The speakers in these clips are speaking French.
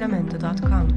Jamendo.com.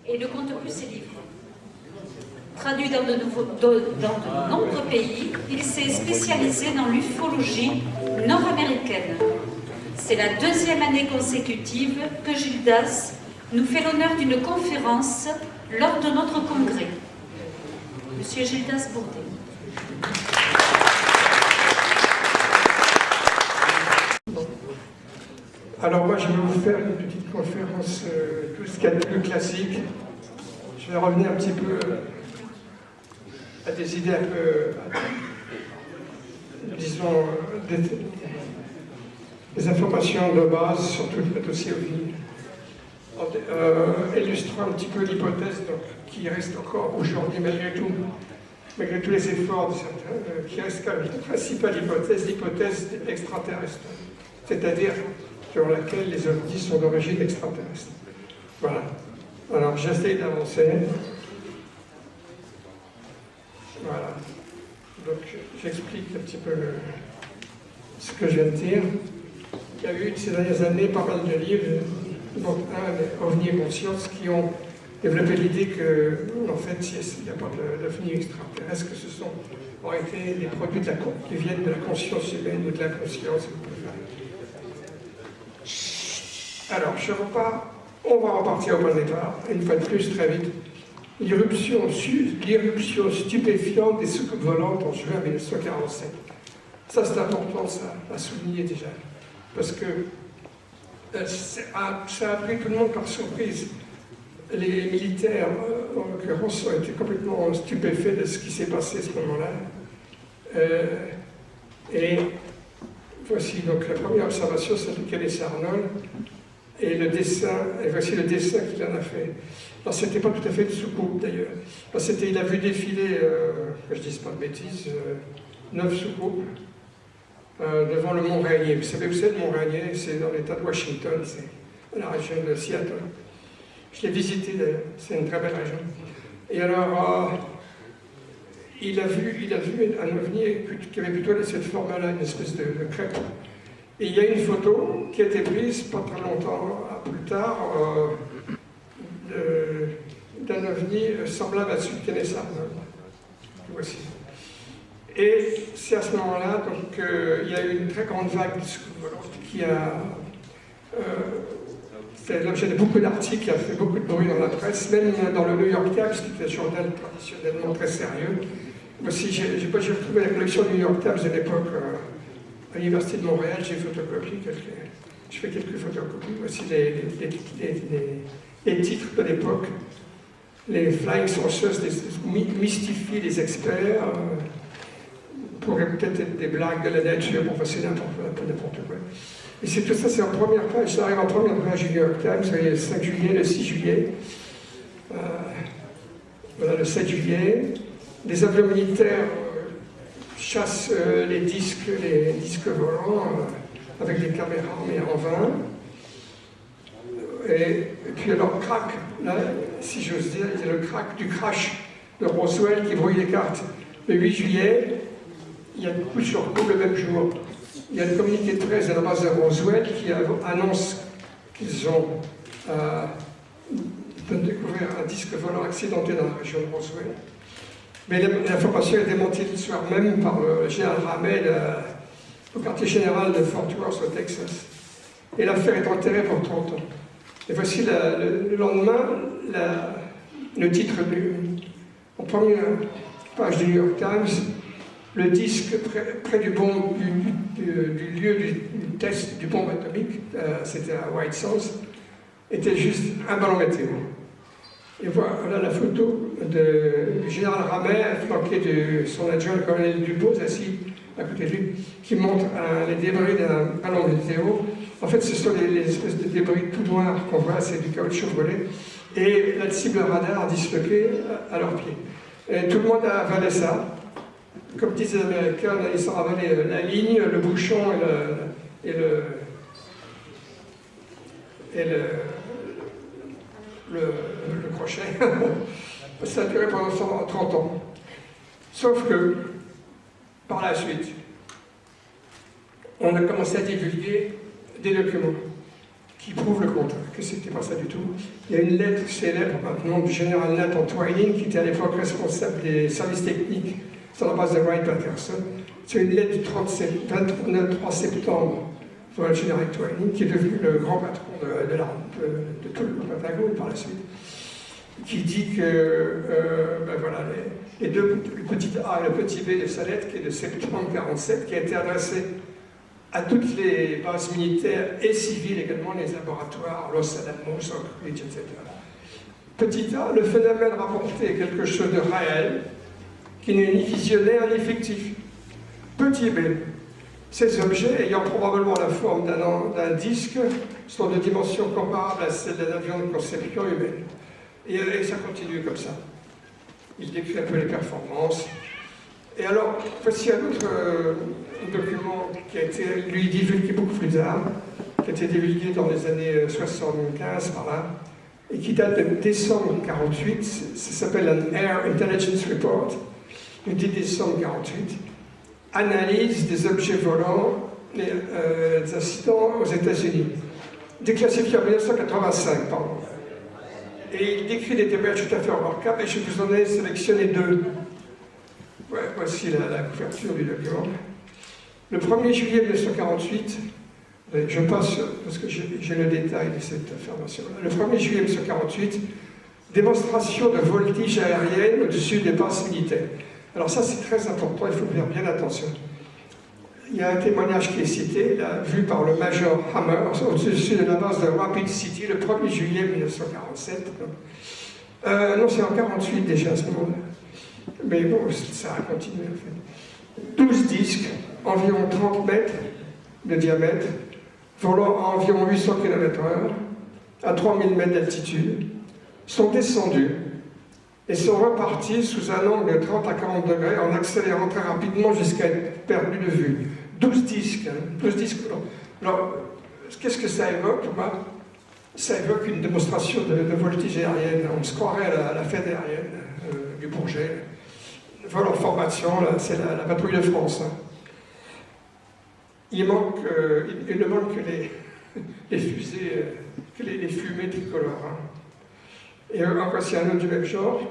Et ne compte plus ses livres. Traduit dans de nombreux pays, il s'est spécialisé dans l'ufologie nord-américaine. C'est la deuxième année consécutive que Gildas nous fait l'honneur d'une conférence lors de notre congrès. Monsieur Gildas Bourdet. Alors moi je vais vous faire une petite conférence, tout ce qu'il y a de plus classique. Je vais revenir un petit peu à des idées un peu, disons, des informations de base, surtout le dossier OVNI, illustrant un petit peu l'hypothèse qui reste encore aujourd'hui malgré tous les efforts de certains, qui reste quand même la principale hypothèse, l'hypothèse extraterrestre, c'est-à-dire sur laquelle les ovnis sont d'origine extraterrestre. Voilà. Alors j'essaie d'avancer. Voilà. Donc j'explique un petit peu ce que je viens de dire. Il y a eu ces dernières années pas mal de livres, dont un, OVNI et Conscience, qui ont développé l'idée que, en fait, il n'y a pas d'OVNI extraterrestre, que ce sont en réalité des produits qui viennent de la conscience humaine ou de l'inconscience. Alors, on va repartir au point de départ, une fois de plus, très vite. L'irruption stupéfiante des soucoupes volantes en juin 1947. Ça, c'est important à souligner déjà, parce que ça a pris tout le monde par surprise. Les militaires, en l'occurrence, ont été complètement stupéfaits de ce qui s'est passé à ce moment-là. Et voici donc la première observation, c'est de Kenneth Arnold. Et voici le dessin qu'il en a fait. Alors, c'était pas tout à fait de soucoupe d'ailleurs. Il a vu défiler, que je dise pas de bêtises, 9 soucoupes devant le mont Rainier. Vous savez où c'est le mont Rainier? C'est dans l'état de Washington, c'est dans la région de Seattle. Je l'ai visité d'ailleurs, c'est une très belle région. Et alors, il a vu un ovni qui avait plutôt cette forme-là, une espèce de crêpe. Et il y a une photo qui a été prise pas très longtemps plus tard d'un ovni semblable à celui de Kenneth Arnold. Voici. Et c'est à ce moment-là il y a eu une très grande vague de soucoupes volantes qui a fait l'objet de beaucoup d'articles, qui a fait beaucoup de bruit dans la presse, même dans le New York Times, qui est un journal traditionnellement très sérieux. Voici, j'ai retrouvé la collection du New York Times de l'époque. À l'Université de Montréal, j'ai photocopié je fais quelques photocopies. Voici les titres de l'époque. Les Flying Saucers mystifient les experts, pourraient peut-être être des blagues de la nature, pour c'est n'importe quoi. Et c'est tout ça, c'est en première page, ça arrive en première page du New York Times, vous voyez, le 5 juillet, le 6 juillet. Voilà, le 7 juillet. Des avions militaires chassent les disques volants avec des caméras mais en vain. Et puis alors, crack, là, si j'ose dire, il y a le crack du crash de Roswell qui brouille les cartes. Le 8 juillet, il y a coup sur coup le même jour. Il y a le communiqué de presse à la base de Roswell qui annonce qu'ils ont découvert un disque volant accidenté dans la région de Roswell. Mais l'information est démentie le soir même par le général Ramel au quartier général de Fort Worth au Texas. Et l'affaire est enterrée pour 30 ans. Et voici le lendemain, le titre en première page du New York Times, le disque près du lieu du test du bombe atomique, c'était à White Sands, était juste un ballon météo. Et voilà la photo du général Ramet, flanqué de son adjoint, le colonel Dupose, assis à côté de lui, qui montre les débris d'un ballon météo. En fait, ce sont les espèces de débris tout noirs qu'on voit, c'est du caoutchouc brûlé, et la cible radar disloquée à leurs pieds. Et tout le monde a avalé ça. Comme disent les Américains, ils ont avalé la ligne, le bouchon et le crochet. Ça a duré pendant 30 ans. Sauf que, par la suite, on a commencé à divulguer des documents qui prouvent le contraire, que c'était pas ça du tout. Il y a une lettre célèbre maintenant du général Nathan Twining, qui était à l'époque responsable des services techniques sur la base de Wright-Patterson. C'est une lettre du 23 septembre sur le général Twining, qui est devenu le grand patron de tout le Pentagone par la suite, qui dit que ben voilà, les deux, le petit A et le petit B de sa lettre, qui est de septembre 1947, qui a été adressée à toutes les bases militaires et civiles, également les laboratoires, Los Alamos, Oak Ridge, etc. Petit A, le phénomène rapporté est quelque chose de réel, qui n'est ni visionnaire ni fictif. Petit B, ces objets, ayant probablement la forme d'un disque, sont de dimensions comparables à celles d'un avion de conception humaine. Et ça continue comme ça. Il décrit un peu les performances. Et alors, voici un autre document qui a été, lui, divulgué beaucoup plus tard, qui a été divulgué dans les années 75, par là, et qui date de décembre 1948. Ça s'appelle un Air Intelligence Report, du 10 décembre 1948. Analyse des objets volants, des incidents aux États-Unis. Déclassifié en 1985, pardon. Et il décrit des témoignages tout à fait remarquables, et je vous en ai sélectionné deux. Ouais, voici la couverture du document. Le 1er juillet 1948, je passe parce que j'ai le détail de cette affirmation-là. Le 1er juillet 1948, démonstration de voltige aérienne au-dessus des bases militaires. Alors ça, c'est très important, il faut faire bien attention. Il y a un témoignage qui est cité, là, vu par le major Hammer, au-dessus de la base de Rapid City, le 1er juillet 1947. Non, c'est en 1948 déjà à ce moment-là. Mais bon, ça a continué en fait. 12 disques, environ 30 mètres de diamètre, volant à environ 800 km/h, à 3000 mètres d'altitude, sont descendus et sont repartis sous un angle de 30 à 40 degrés en accélérant très rapidement jusqu'à être perdus de vue. 12 disques, hein, 12 disques. Alors, qu'est-ce que ça évoque? Ça évoque une démonstration de voltige aérienne. On se croirait à la fête aérienne du Bourget. Vol en formation, c'est la patrouille de France. Hein. Il ne manque que les fusées, que les fumées tricolores. Hein. Et encore voici un autre du même genre,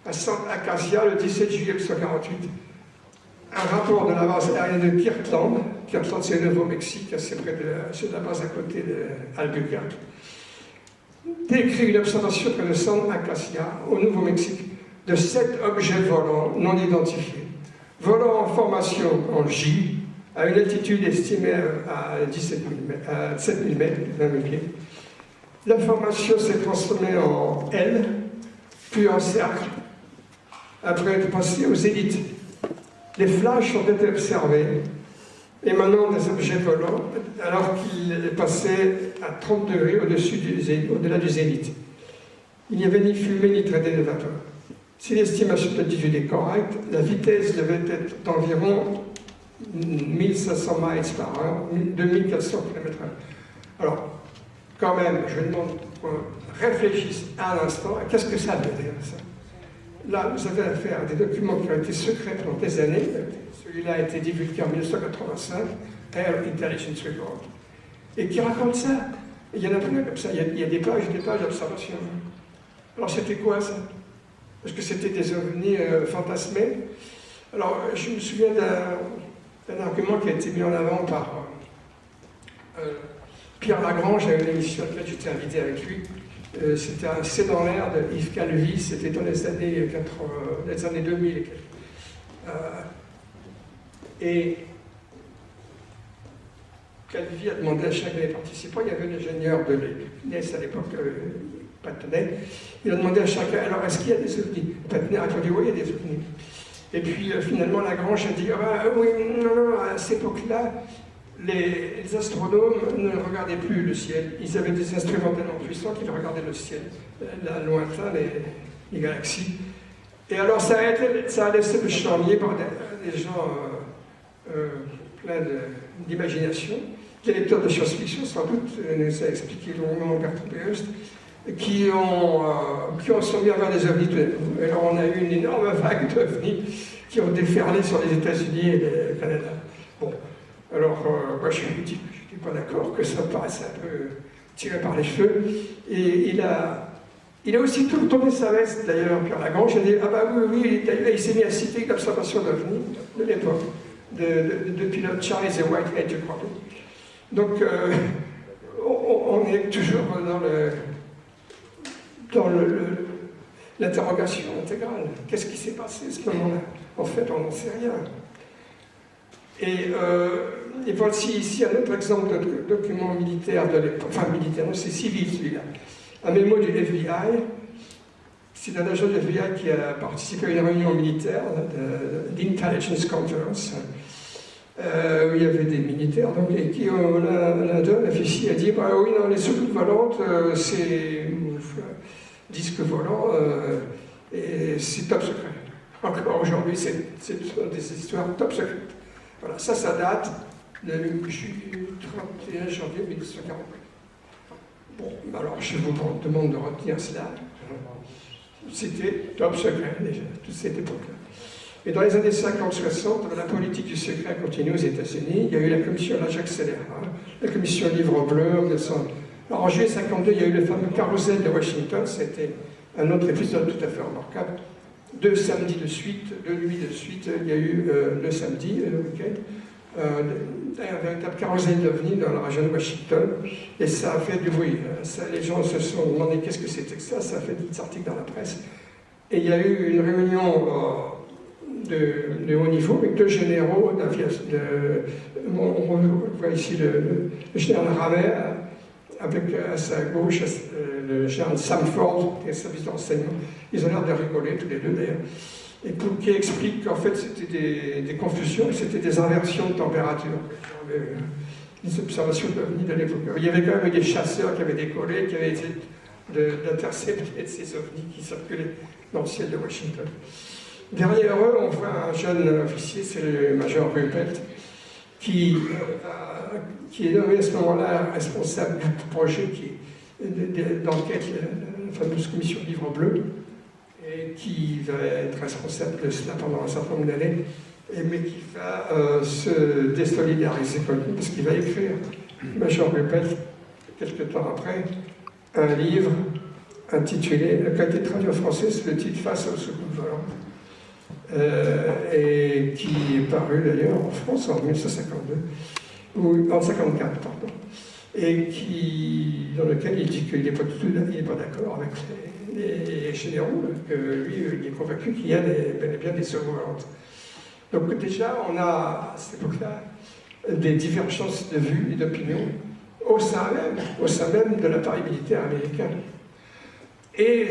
à Santa Acacia, le 17 juillet 1948. Un rapport de la base aérienne de Kirtland. Kirtland, c'est le Nouveau-Mexique, assez près c'est la base à côté d'Albuquerque. Décrit une observation près de Santa Acacia, au Nouveau-Mexique, de 7 objets volants non identifiés, volant en formation en J, à une altitude estimée à 7000 mètres, 20 000 pieds. L'information s'est transformée en L, puis en cercle, après être passée aux élites. Les flashs ont été observés, émanant des objets volants, alors qu'ils passaient à 30 degrés au-delà du zénith. Il n'y avait ni fumée ni traité de vapeur. Si l'estimation d'altitude est correcte, la vitesse devait être d'environ 1500 miles par heure, 2400 km/h. Alors, quand même, je demande qu'on réfléchisse à l'instant à qu'est-ce que ça veut dire, ça. Là, vous avez affaire à des documents qui ont été secrets pendant des années. Celui-là a été divulgué en 1985, Air Intelligence Report, et qui raconte ça. Il y en a plein comme ça, il y a des pages d'observation. Alors, c'était quoi ça? Parce que c'était des ovnis fantasmés. Alors, je me souviens d'un argument qui a été mis en avant par Pierre Lagrange, à une émission à laquelle j'étais invité avec lui. C'était un C'est dans l'air de Yves Calvi, c'était dans les années 2000. Et Calvi a demandé à chacun des participants, il y avait un ingénieur de l'INES à l'époque, Patnaik. Il a demandé à chacun, alors est-ce qu'il y a des ovnis? Patnaik a répondu, oui, il y a des ovnis. Et puis finalement Lagrange a dit, ah, oui, non, à cette époque-là, les astronomes ne regardaient plus le ciel. Ils avaient des instruments tellement puissants qu'ils regardaient le ciel, là, lointain, les galaxies. Et alors ça a laissé le champ libre des gens pleins d'imagination. Les lecteurs de science-fiction, sans doute, nous a expliqué longuement Bertrand Beust, qui sont mis à voir des ovnis. Et alors on a eu une énorme vague d'ovnis qui ont déferlé sur les États-Unis et le Canada. Bon, alors moi je n'étais pas d'accord, que ça me paraissait un peu tiré par les cheveux. Et il a aussi tout tourné sa veste, d'ailleurs, Pierre Lagrange. Il a dit, ah bah oui, il s'est mis à citer l'observation d'ovnis de l'époque, de pilote Charles et Whitehead, je crois. Donc, on est toujours dans l'interrogation intégrale. Qu'est-ce qui s'est passé à ce moment-là? En fait, on n'en sait rien. Et voici ici un autre exemple de document militaire de l'époque. Enfin, militaire, non, c'est civil celui-là. Un mémo du FBI. C'est un agent du FBI qui a participé à une réunion militaire, l'Intelligence Conference, où il y avait des militaires, donc, et qui, l'un d'eux, l'officier, a dit, bah oui, non, les soucoupes volantes, c'est disques volants, et c'est top secret. Encore aujourd'hui, c'est des histoires top secrètes. Voilà, ça date du 31 janvier 1940. Bon, alors je vous demande de retenir cela. C'était top secret, déjà, toute cette époque-là. Et dans les années 50-60, la politique du secret a continué aux États-Unis. Il y a eu la commission L'Âge accéléré, la commission Livre Bleu. Alors en juillet 52, il y a eu le fameux carrousel de Washington. C'était un autre épisode tout à fait remarquable. 2 samedis de suite, 2 nuits de suite, il y a eu le samedi, le week-end, un véritable carrousel d'ovnis dans la région de Washington, et ça a fait du bruit. Les gens se sont demandé qu'est-ce que c'était que ça a fait des articles dans la presse. Et il y a eu une réunion de haut niveau avec 2 généraux d'aviation. On voit ici le général Ramet, avec à sa gauche le général Samford, qui est service de renseignement. Ils ont l'air de rigoler, tous les deux d'ailleurs. Et qui explique qu'en fait c'était des confusions, c'était des inversions de température. Des observations d'ovnis de l'époque. Il y avait quand même des chasseurs qui avaient décollé, qui avaient essayé d'intercepter ces ovnis qui circulaient dans le ciel de Washington. Derrière eux, on voit un jeune officier, c'est le major Ruppelt, qui est nommé à ce moment-là responsable du projet d'enquête, la fameuse commission Livre Bleu, et qui va être responsable de cela pendant un certain nombre d'années, mais qui va se désolidariser parce qu'il va écrire, major Ruppelt, quelques temps après, un livre intitulé, qui a été traduit en français, c'est le titre Face aux soucoupes volantes, et qui est paru d'ailleurs en France en 1952, ou en 1954, pardon, et dans lequel il dit qu'il n'est pas d'accord avec les généraux, que lui, il est convaincu qu'il y a bel et bien des sauts volantes. Donc déjà, on a à cette époque-là des divergences de vues et d'opinions au sein même de l'appareil militaire américain. Et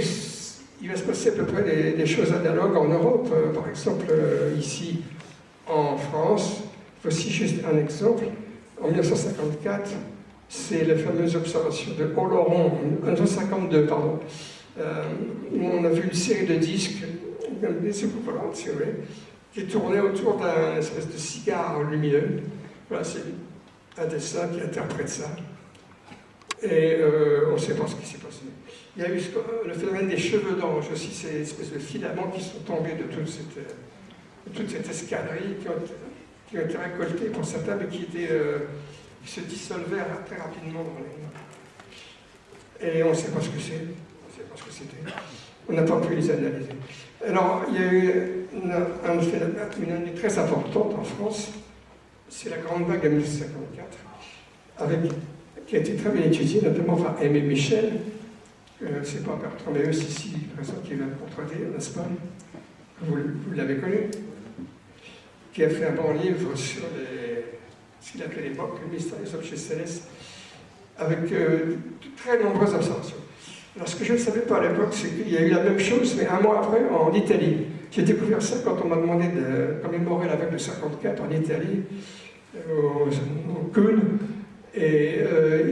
il va se passer à peu près des choses analogues en Europe. Par exemple, ici en France, voici juste un exemple. En 1954, c'est la fameuse observation de Oloron, en 1952, pardon, où on a vu une série de disques, des soucoupes volantes, si vous voulez, qui tournait autour d'un espèce de cigare lumineux. Voilà, c'est un dessin qui interprète ça. Et on ne sait pas ce qui s'est passé. Il y a eu le phénomène des cheveux d'ange aussi, ces espèces de filaments qui sont tombés de toute cette escadrille, qui ont été récoltés pour certains, mais qui se dissolvaient très rapidement dans les mains. Et on ne sait pas ce que c'est. On ne sait pas ce que c'était. On n'a pas pu les analyser. Alors, il y a eu une année très importante en France, c'est la grande vague de 1954, qui a été très bien étudiée, notamment par Aimé Michel, c'est pas Bertrand Beust ici, présent, qui va me contredire, n'est-ce pas? Vous l'avez connu, qui a fait un bon livre sur ce qu'il appelait à l'époque le mystère des objets célestes, avec de très nombreuses observations. Alors ce que je ne savais pas à l'époque, c'est qu'il y a eu la même chose, mais un mois après, en Italie. J'ai découvert ça quand on m'a demandé de commémorer la vague de 54 en Italie, au Cun, et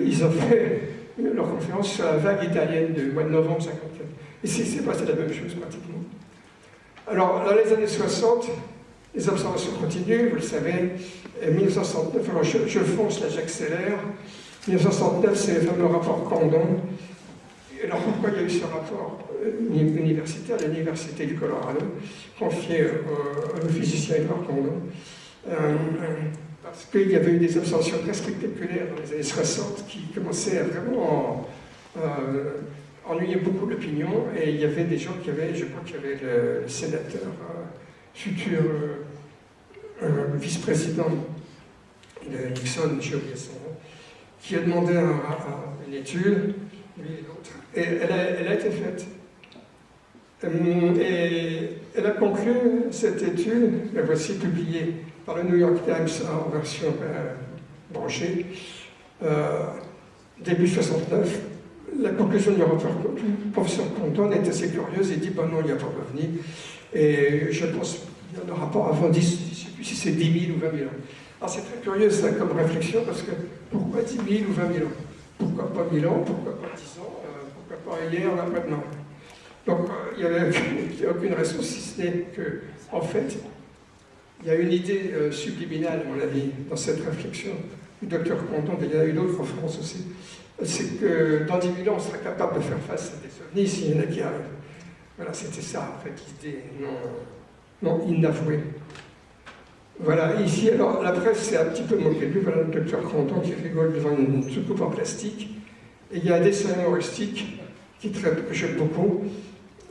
ils ont fait leur conférence sur la vague italienne du mois de novembre 54. Et c'est passé la même chose pratiquement. Alors, dans les années 60, les observations continuent, vous le savez. 1969, alors je fonce, là j'accélère. 1969, c'est le fameux rapport Condon. Et alors pourquoi il y a eu ce rapport universitaire, l'Université du Colorado, confié au physicien Edward Condon, parce qu'il y avait eu des observations très spectaculaires dans les années 60 qui commençaient à vraiment ennuyer beaucoup l'opinion, et il y avait des gens qui avaient, je crois qu'il y avait le sénateur futur vice-président de Nixon, j'ai oublié son nom, qui a demandé une étude, lui et l'autre, et elle a été faite. Et elle a conclu cette étude, la voici publiée par le New York Times en version branchée, début 69. La conclusion du professeur Condon est assez curieuse. Il dit ben non, il n'y a pas d'OVNI. Et je pense qu'il n'y en aura pas avant 10, je ne sais plus si c'est 10 000 ou 20 000 ans. Alors c'est très curieux ça comme réflexion, parce que pourquoi 10 000 ou 20 000 ans? Pourquoi pas 1000 ans? Pourquoi pas 10 ans? Pourquoi pas hier, après-demain? Donc il n'y avait aucune raison, si ce n'est que, en fait, il y a une idée subliminale, à mon avis, dans cette réflexion du docteur Condon, mais il y en a eu d'autres en France aussi. C'est que dans 10 000 ans, on sera capable de faire face à des ovnis s'il y en a qui arrivent. Voilà, c'était ça, en fait, l'idée non inavouée. Voilà, ici, alors, la presse s'est un petit peu moquée de lui. Voilà le docteur Condon qui rigole devant une soucoupe en plastique. Et il y a un dessin humoristique que j'aime beaucoup,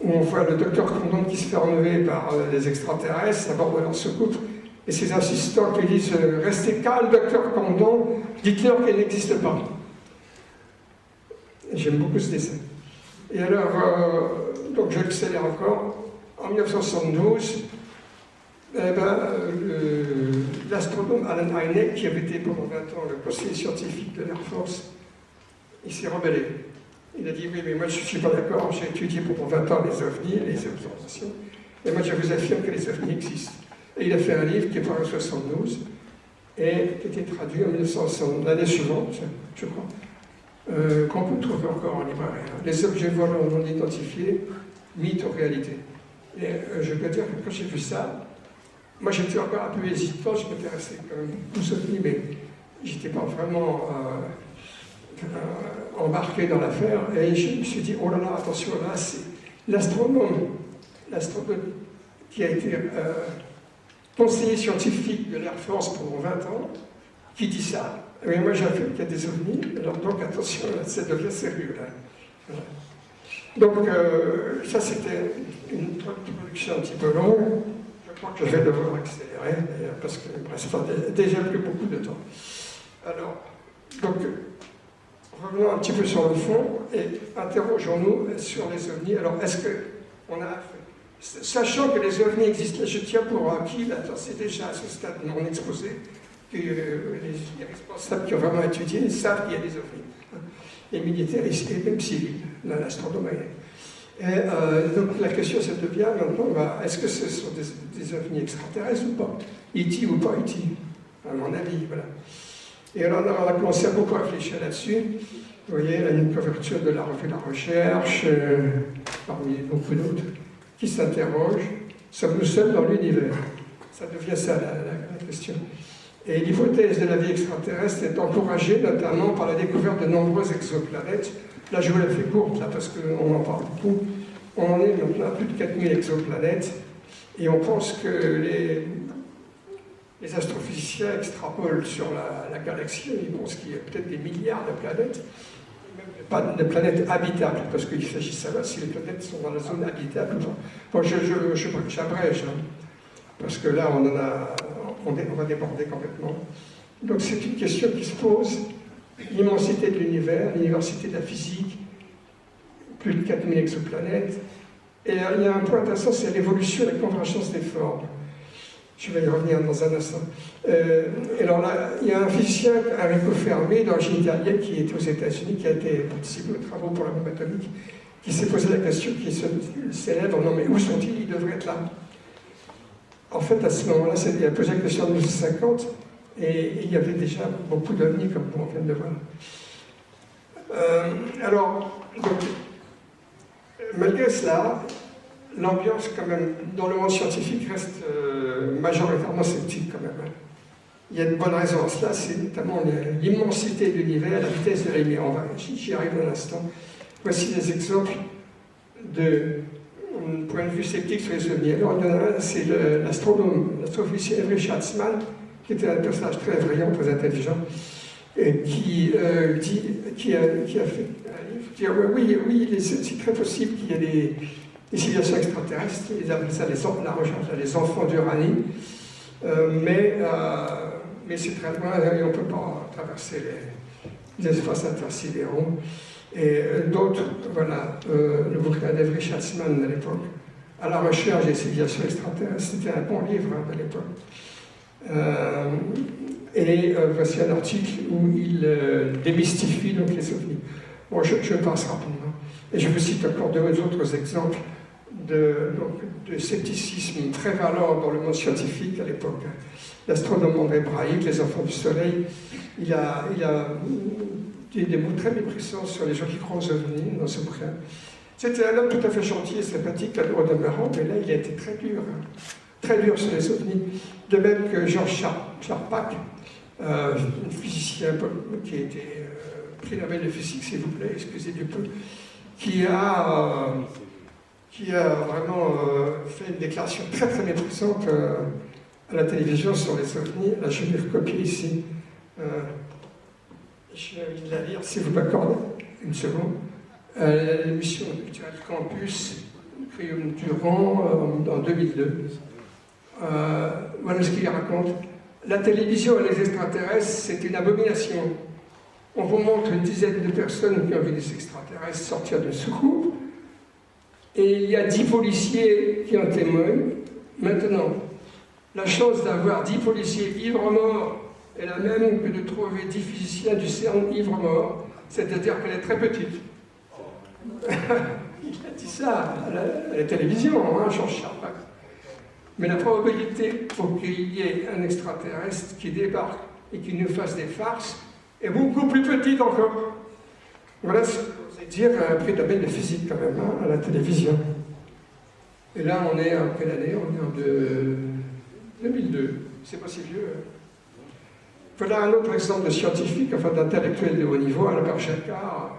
où on voit le docteur Condon qui se fait enlever par les extraterrestres à bord de leur soucoupe, et ses assistants qui disent « Restez calme, docteur Condon, dites-leur qu'elle n'existe pas ». J'aime beaucoup ce dessin. Et alors, donc j'accélère encore. En 1972, l'astronome Alan Hynek, qui avait été pendant 20 ans le conseiller scientifique de l'Air Force, il s'est rebellé. Il a dit oui, mais moi je ne suis pas d'accord, j'ai étudié pendant 20 ans les ovnis, les observations, et moi je vous affirme que les ovnis existent. Et il a fait un livre qui est paru en 1972 et qui a été traduit en 1960, l'année suivante, je crois. Qu'on peut trouver encore en librairie. Les objets volants non identifiés, mythes ou réalité. Et je peux dire que quand j'ai vu ça, moi j'étais encore un peu hésitant, je m'intéressais quand même aux ovnis, mais j'étais pas vraiment embarqué dans l'affaire, et je me suis dit, oh là là, attention, là c'est l'astronome qui a été conseiller scientifique de l'Air Force pendant 20 ans, qui dit ça. Mais moi j'affirme qu'il y a des ovnis, alors donc attention, là, ça devient sérieux. Là. Voilà. Donc ça c'était une introduction un petit peu longue. Je crois que je vais devoir accélérer, d'ailleurs, parce que ça fait déjà plus beaucoup de temps. Alors, donc, revenons un petit peu sur le fond et interrogeons-nous sur les ovnis. Alors, est-ce qu'on a... Sachant que les ovnis existent, je tiens pour acquis, c'est déjà à ce stade de mon exposé, que les responsables qui ont vraiment étudié savent qu'il y a des ovnis. Les militaires et même civils, l'astronomie. Et donc la question se devient maintenant, est-ce que ce sont des ovnis extraterrestres ou pas? E.T. ou pas E.T. À mon avis, voilà. Et alors on a commencé à beaucoup réfléchir là-dessus. Vous voyez, il y a une couverture de la revue La Recherche, parmi beaucoup d'autres, qui s'interroge, sommes-nous seuls dans l'univers? Ça devient ça la question. Et l'hypothèse de la vie extraterrestre est encouragée notamment par la découverte de nombreuses exoplanètes. Là, je vous la fais courte, là, parce qu'on en parle beaucoup. On en est maintenant à plus de 4000 exoplanètes, et on pense que les astrophysiciens extrapolent sur la galaxie, ils pensent qu'il y a peut-être des milliards de planètes, même pas de planètes habitables, parce qu'il s'agit de savoir si les planètes sont dans la zone habitable ou pas. Bon, j'abrège, hein, parce que là, on va déborder complètement. Donc c'est une question qui se pose, l'immensité de l'univers, l'université de la physique, plus de 4000 exoplanètes, et il y a un point intéressant, c'est l'évolution et la convergence des formes. Je vais y revenir dans un instant. Et alors là, il y a un physicien, Enrico Fermi, d'origine italienne, qui était aux États-Unis, qui a été participé aux travaux pour la bombe atomique, qui s'est posé la question, qui s'élève, non mais où sont-ils? Ils devraient être là. En fait, à ce moment-là, il a posé la question en 1950, et il y avait déjà beaucoup d'ovnis, comme on vient de voir. Alors, donc, malgré cela, l'ambiance, quand même, dans le monde scientifique, reste majoritairement sceptique, quand même. Il y a de bonnes raisons à cela, c'est notamment l'immensité de l'univers, la vitesse de la lumière. J'y arrive un instant. Voici des exemples de point de vue sceptique sur les ovnis. Alors, il y en a un, c'est l'astrophysicien Avery Schatzman, qui était un personnage très effrayant, très intelligent, et qui a fait un livre qui dit oui, c'est très possible qu'il y ait des civilisations extraterrestres, ils appellent ça la recherche les enfants d'Uranie, mais c'est très loin et on ne peut pas traverser les espaces intersidéraux. Et d'autres, voilà, le bouquin d'Avery Schatzman à l'époque, à la recherche des civilisations extraterrestres, c'était un bon livre à l'époque. Voici un article où il démystifie donc les ovnis. Bon, je passe rapidement. Et je vous cite encore deux autres exemples de scepticisme prévalent dans le monde scientifique à l'époque. L'astronome André Braic, Les Enfants du Soleil, il a dit des mots très méprisants sur les gens qui croient aux ovnis dans ce bouquin. C'était un homme tout à fait gentil et sympathique au demeurant, mais là il a été très dur sur les ovnis. De même que Georges Charpak, un physicien qui a été prix Nobel de physique, s'il vous plaît, excusez du peu, qui a vraiment fait une déclaration très très méprisante à la télévision sur les ovnis. Là, je vais recopier ici. Je vais la lire, si vous m'accordez une seconde. L'émission culturelle Campus, Crium Durand, en 2002. Voilà ce qu'il raconte. La télévision et les extraterrestres, c'est une abomination. On vous montre une dizaine de personnes qui ont vu des extraterrestres sortir de soucoupe, et il y a 10 policiers qui en témoignent. Maintenant, la chance d'avoir 10 policiers ivres-morts est la même que de trouver 10 physiciens du CERN ivres-morts, c'est-à-dire qu'elle est très petite. Il a dit ça à la télévision, Georges Charpak. Mais la probabilité pour qu'il y ait un extraterrestre qui débarque et qui nous fasse des farces est beaucoup plus petite encore. Voilà ce que je veux dire, un prix Nobel de physique quand même, à la télévision. Et là, on est en quelle année? On est en 2002. C'est pas si vieux. Voilà un autre exemple de scientifique, enfin d'intellectuel de haut niveau, Albert Jacquard,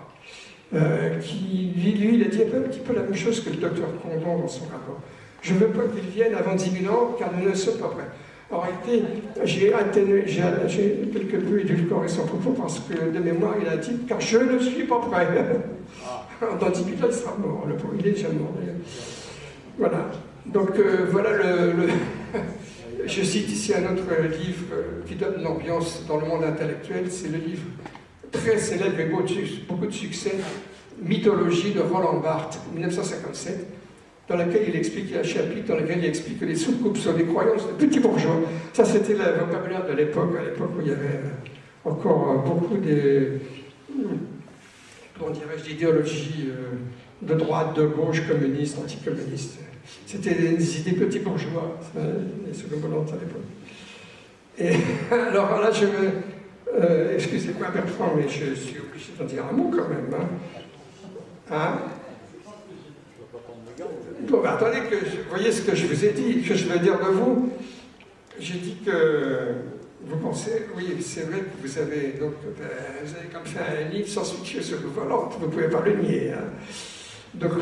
qui, lui, il a dit un petit peu la même chose que le docteur Condon dans son rapport. Je ne veux pas qu'ils viennent avant 10 000 ans, car nous ne sommes pas prêts. En réalité, j'ai quelque peu édulcoré son propos parce que, de mémoire, il a dit « car je ne suis pas prêt ». Dans 10 000 ans, il sera mort. Le pauvre, il est déjà mort, d'ailleurs. Voilà. Donc, voilà Je cite ici un autre livre qui donne l'ambiance dans le monde intellectuel. C'est le livre très célèbre et beaucoup de succès, Mythologie de Roland Barthes, 1957. Dans laquelle il explique, un chapitre dans lequel il explique que les soucoupes sont des croyances de petits bourgeois. Ça, c'était le vocabulaire de l'époque, à l'époque où il y avait encore beaucoup d'idéologies de droite, de gauche, communistes, anticommunistes. C'était des idées petits bourgeois, les secondes à l'époque. Et alors là, excusez-moi Bertrand, mais je suis obligé d'en dire un mot quand même. Hein? Bon, ben, attendez, vous voyez ce que je vous ai dit, que je veux dire de vous. J'ai dit que vous pensez, oui, c'est vrai que vous avez comme fait un livre science-fiction sur le volant, vous ne pouvez pas le nier. Hein. Donc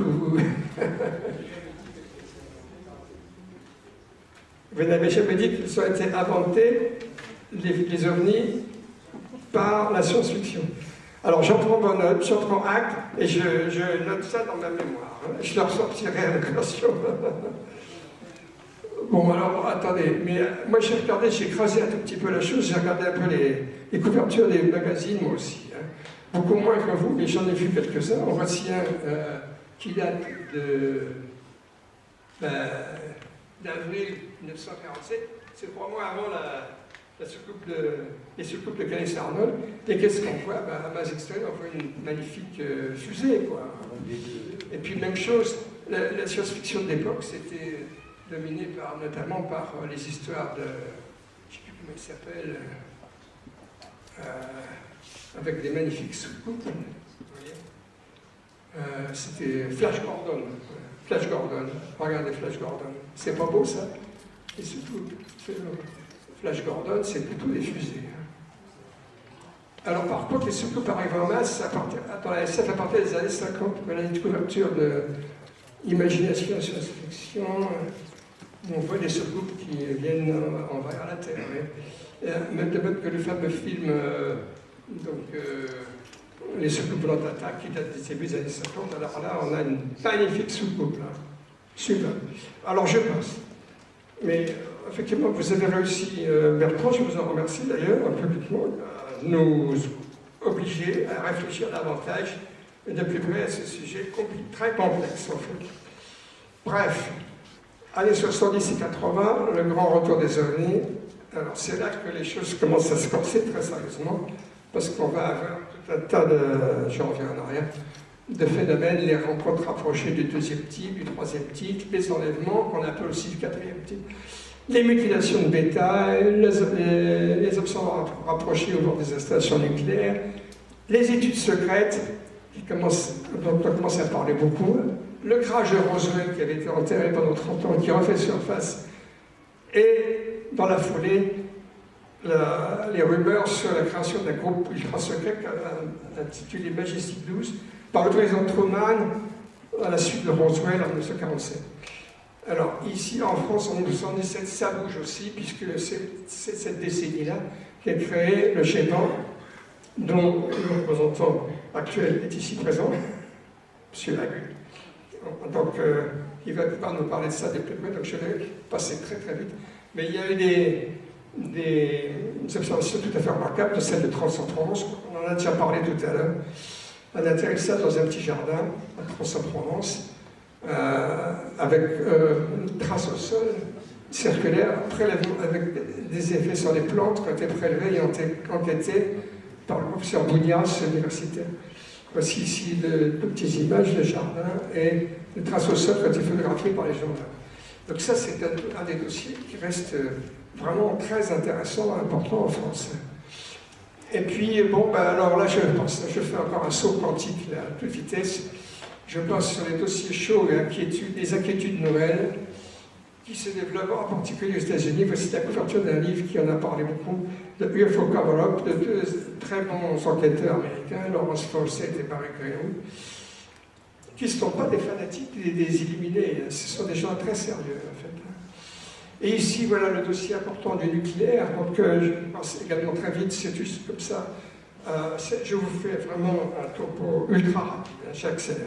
vous n'avez jamais dit qu'ils ont été inventés, les ovnis, par la science-fiction. Alors j'en prends acte et je note ça dans ma mémoire. Hein. Je leur sortirai à la caution. Bon, alors attendez, mais moi j'ai creusé un tout petit peu la chose, j'ai regardé un peu les couvertures des magazines, moi aussi. Hein. Beaucoup moins que vous, mais j'en ai vu quelques-uns. En voici un qui date d'avril 1947, c'est 3 mois avant les soucoupes de Kenneth Arnold. Et qu'est-ce qu'on voit? À base extérieure, on voit une magnifique fusée, quoi. Et puis même chose, la science-fiction de l'époque, c'était dominé notamment par les histoires de, je ne sais plus comment il s'appelle, avec des magnifiques soucoupes. C'était Flash Gordon. Flash Gordon. Regardez Flash Gordon. C'est pas beau ça? Et surtout, Flash Gordon, c'est plutôt des fusées. Alors par contre, les soucoupes arrivent en masse dans la SF à partir des années 50, on a une couverture de imagination et science-fiction, où on voit des soucoupes qui viennent envahir la Terre. Même de même que le fameux film, Les soucoupes volantes d'attaque, qui date des débuts des années 50, alors là, on a une magnifique soucoupe, là. Super. Alors je passe. Mais effectivement, vous avez réussi, Bertrand, je vous en remercie d'ailleurs, publiquement, à nous obliger à réfléchir davantage et de plus près à ce sujet très complexe, en fait. Bref, années 70 et 80, le grand retour des ovnis. Alors c'est là que les choses commencent à se corser très sérieusement, parce qu'on va avoir tout un tas de, je reviens en arrière, de phénomènes, les rencontres rapprochées du deuxième type, du troisième type, les enlèvements, qu'on appelle aussi le quatrième type, les mutilations de bétail, les observations rapprochées au bord des installations nucléaires, les études secrètes, dont on commence à parler beaucoup, le crash de Roswell qui avait été enterré pendant 30 ans, qui refait surface, et dans la foulée, les rumeurs sur la création d'un groupe ultra secret intitulé Majestic 12 par le président Truman à la suite de Roswell en 1947. Alors ici en France en 1917 ça bouge aussi puisque c'est cette décennie-là qui a créé le schéma dont le représentant actuel est ici présent, M. Lagu. Donc il va pouvoir nous parler de ça de plus près, donc je vais passer très très vite. Mais il y a eu des observations tout à fait remarquables de celle de Trans-en-Provence, on en a déjà parlé tout à l'heure, un atterrissage dans un petit jardin à Trans-en-Provence, avec une trace au sol circulaire, prélèvement avec des effets sur les plantes qui ont été prélevées et enquêtées par le professeur Bounias, universitaire. Voici ici de petites images de jardin et les traces au sol qui ont été photographiées par les gens là. Donc ça, c'est un des dossiers qui reste vraiment très intéressant, important en France. Et puis, bon, ben, alors là, je fais encore un saut quantique là, à toute vitesse. Je passe sur les dossiers chauds et les inquiétudes nouvelles qui se développent en particulier aux États-Unis. Voici la couverture d'un livre qui en a parlé beaucoup, de UFO Cover-Up, de deux très bons enquêteurs américains, Lawrence Fawcett et Barry Greenwood, qui ne sont pas des fanatiques, des illuminés, ce sont des gens très sérieux en fait. Et ici, voilà le dossier important du nucléaire, donc je passe également très vite, c'est juste comme ça. Je vous fais vraiment un topo ultra rapide, j'accélère,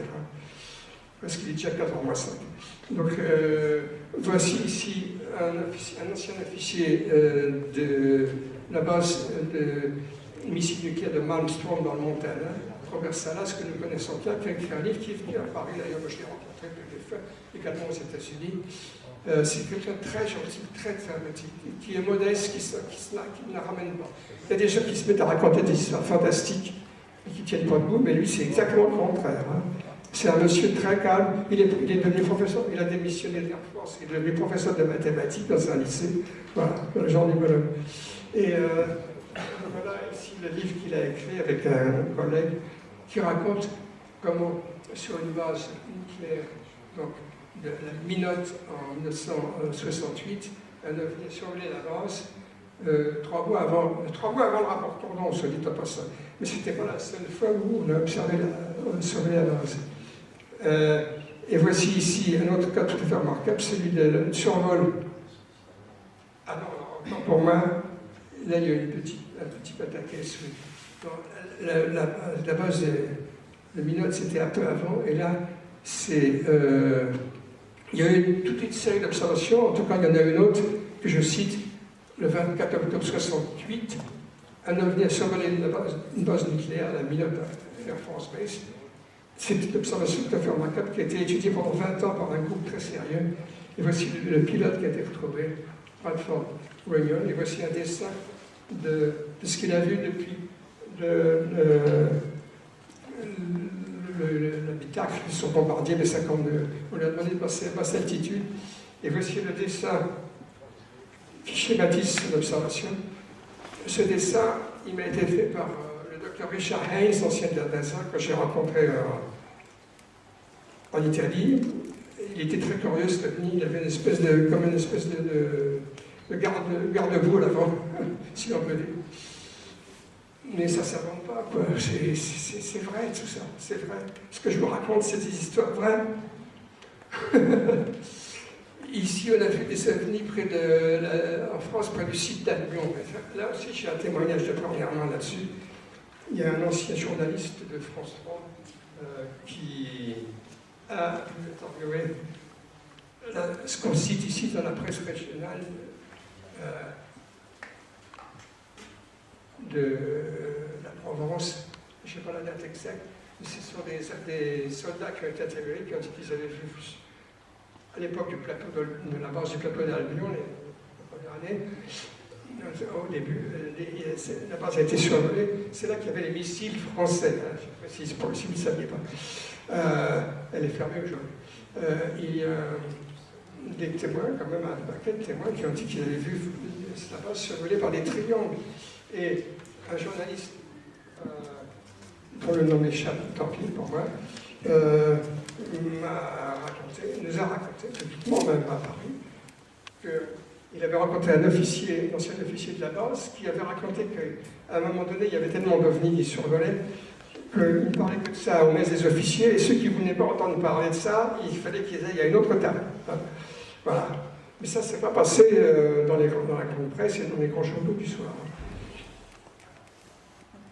parce qu'il est déjà 4h-5. Donc voici ici un ancien officier de la base de missile nucléaire de Malmstrom dans le Montana, Robert Salas, que nous connaissons bien, qui a écrit un livre qui est venu à Paris, d'ailleurs je l'ai rencontré également aux États-Unis. C'est quelqu'un de très gentil, très sympathique, qui est modeste, qui ne la ramène pas. Il y a des gens qui se mettent à raconter des histoires fantastiques et qui ne tiennent pas debout, mais lui c'est exactement le contraire. Hein. C'est un monsieur très calme, il est devenu professeur, il a démissionné de l'Air Force, il est devenu professeur de mathématiques dans un lycée, voilà, le genre du bonhomme. Et voilà ici le livre qu'il a écrit avec un collègue qui raconte comment, sur une base nucléaire, donc de la Minote en 1968, un ovni a survolé la base 3 mois avant le rapport Tourdon, on se dit pas ça. Mais ce n'était pas la seule fois où on a surveillé la base. Et voici ici un autre cas tout à fait remarquable, celui du survol. Ah non, pour moi, là il y a un petit pataquès. La base de Minote, c'était un peu avant, et là, c'est. Il y a eu toute une série d'observations, en tout cas il y en a une autre que je cite, le 24 octobre 1968, un ovni a survolé une base nucléaire, la Minote Air Force Base. C'est une observation tout à fait remarquable qui a été étudiée pendant 20 ans par un groupe très sérieux. Et voici le pilote qui a été retrouvé, Bradford Runyon, et voici un dessin de ce qu'il a vu depuis le l'habitacle, ils sont bombardiers, mais 52. On lui a demandé de passer à basse altitude. Et voici le dessin qui schématise son observation. Ce dessin, il m'a été fait par le docteur Richard Haynes, ancien de la NASA, que j'ai rencontré en Italie. Il était très curieux, cet ovni. Il avait comme une espèce de garde-boue à l'avant, si on peut dire. Mais ça ne s'invente pas, quoi. C'est vrai, tout ça. C'est vrai. Ce que je vous raconte, c'est des histoires vraies. Ici, on a vu des ovnis en France, près du site d'Albion. Là aussi, j'ai un témoignage de première main là-dessus. Il y a un ancien journaliste de France 3 qui a interviewé ce qu'on cite ici dans la presse régionale de la Provence, je ne sais pas la date exacte, mais ce sont des soldats qui ont été interviewés, qui ont dit qu'ils avaient vu, à l'époque de la base du plateau d'Albion, les premières années, au début, la base a été survolée, c'est là qu'il y avait les missiles français, hein, je précise pour si vous ne saviez pas. Elle est fermée aujourd'hui. Il y a des témoins, quand même un paquet de témoins qui ont dit qu'ils avaient vu la base survolée par des triangles. Et un journaliste, dont le nom m'échappe, tant pis pour moi, nous a raconté, publiquement même à Paris, qu'il avait rencontré un officier, un ancien officier de la base, qui avait raconté qu'à un moment donné, il y avait tellement d'ovnis qui survolaient qu'il ne parlait que de ça au messe des officiers, et ceux qui ne voulaient pas entendre parler de ça, il fallait qu'ils aillent à une autre table. Voilà. Mais ça ne s'est pas passé dans la grande presse et dans les grands journaux du soir.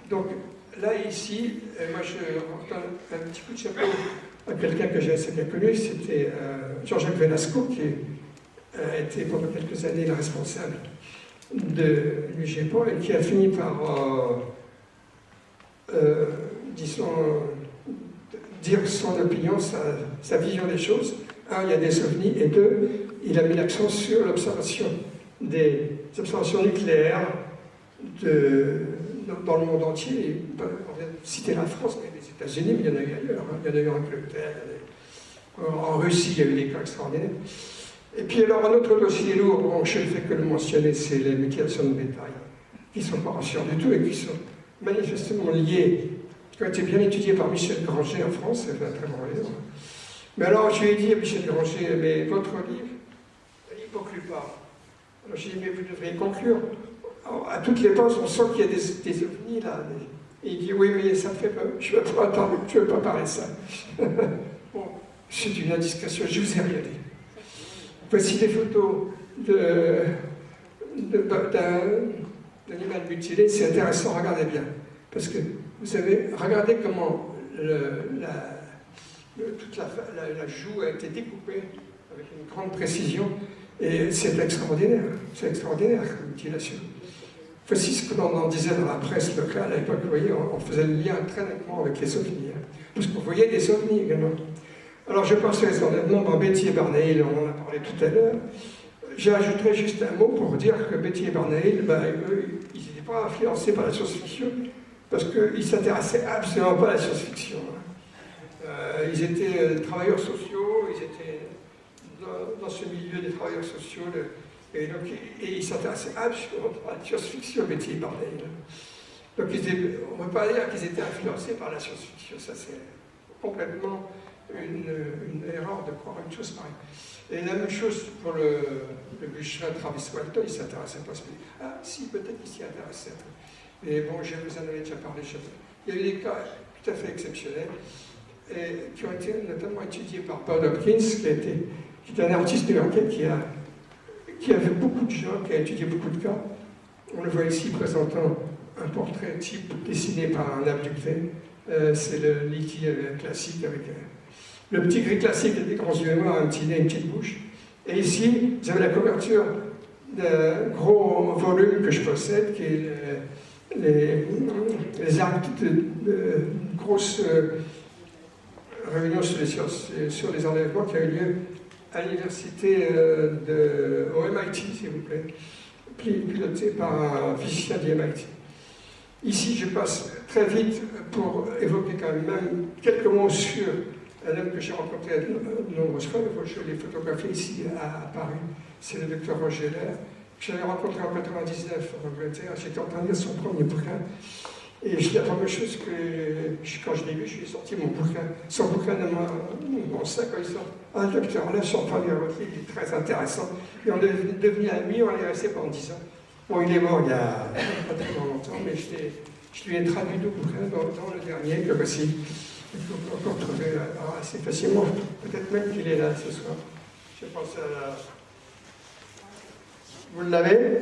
Donc là, ici, moi je donne un petit coup de chapeau à quelqu'un que j'ai assez bien connu, c'était Jean-Jacques Velasco, qui a été pendant quelques années le responsable de l'UGPO et qui a fini par, disons, dire son opinion, sa vision des choses. Un, il y a des ovnis, et deux, il a mis l'accent sur l'observation des observations nucléaires dans le monde entier. On vient de citer la France, mais les États-Unis, mais il y en a eu ailleurs. Hein. Il y en a eu en Angleterre, en Russie, il y a eu des cas extraordinaires. Et puis alors, un autre dossier lourd, bon, je ne fais que le mentionner, c'est les mutilations de bétail, qui ne sont pas rassurants du tout et qui sont manifestement liées, qui ont été bien étudiées par Michel Granger en France, c'est un très bon livre. Mais alors, je lui ai dit à Michel Granger, mais votre livre, il ne conclut pas. Alors j'ai dit, mais vous devriez conclure. Alors, à toutes les bases, on sent qu'il y a des ovnis là. Et il dit, oui, mais ça me fait peur, je ne veux pas attendre, je ne veux pas parler de ça. Bon, c'est une indiscrétion, je ne vous ai rien dit. Voici des photos d'un animal mutilé, c'est intéressant, regardez bien. Parce que, vous savez, regardez comment toute la joue a été découpée avec une grande précision, et c'est extraordinaire comme mutilation. Voici ce que l'on en disait dans la presse locale à l'époque, vous voyez, on faisait le lien très nettement avec les ovnis, hein, parce qu'on voyait des ovnis également. Alors je pense très honnêtement, Betty et Barney, on en a parlé tout à l'heure. J'ajouterai juste un mot pour dire que Betty et Barney, eux, ils n'étaient pas influencés par la science-fiction, parce qu'ils ne s'intéressaient absolument pas à la science-fiction. Ils étaient travailleurs sociaux, ils étaient dans ce milieu des travailleurs sociaux, et ils ne s'intéressaient absolument pas à la science-fiction, Betty et Barney. Donc on ne peut pas dire qu'ils étaient influencés par la science-fiction, ça c'est complètement une erreur de croire une chose pareille. Et la même chose pour le bûcheron Travis Walton, il ne s'intéressait pas à ce pays. Ah, si, peut-être qu'il s'y intéressait. Mais bon, je vous en avais déjà parlé. Il y a eu des cas tout à fait exceptionnels, et qui ont été notamment étudiés par Paul Hopkins, qui est un artiste new-yorkais qui a vu beaucoup de gens, qui a étudié beaucoup de cas. On le voit ici présentant un portrait type dessiné par un abducté. C'est le Litty classique avec le petit gris classique avec des grands yeux noirs, un petit nez, une petite bouche. Et ici, vous avez la couverture d'un gros volume que je possède, qui est les actes de grosse réunion sur les enlèvements qui a eu lieu à l'université au MIT, s'il vous plaît, pilotée par un physicien du MIT. Ici, je passe très vite, pour évoquer quand même quelques mots sur un homme que j'ai rencontré de nombreuses fois, je l'ai photographié ici à Paris, c'est le docteur Roger Lair, que j'avais rencontré en 99 en Angleterre. J'étais en train de lire son premier bouquin. Et la première chose que, quand je l'ai vu, je lui ai sorti son bouquin de mon sac. Il sort, ah, le docteur Lair, sur le premier il est très intéressant. Et on est devenu amis, on est resté pendant 10 ans. Bon, il est mort il y a pas tellement longtemps, mais je lui ai traduit 2 bouquins dans le dernier, que voici. Il faut encore trouver assez facilement. Peut-être même qu'il est là ce soir. Je pense à la... Vous l'avez?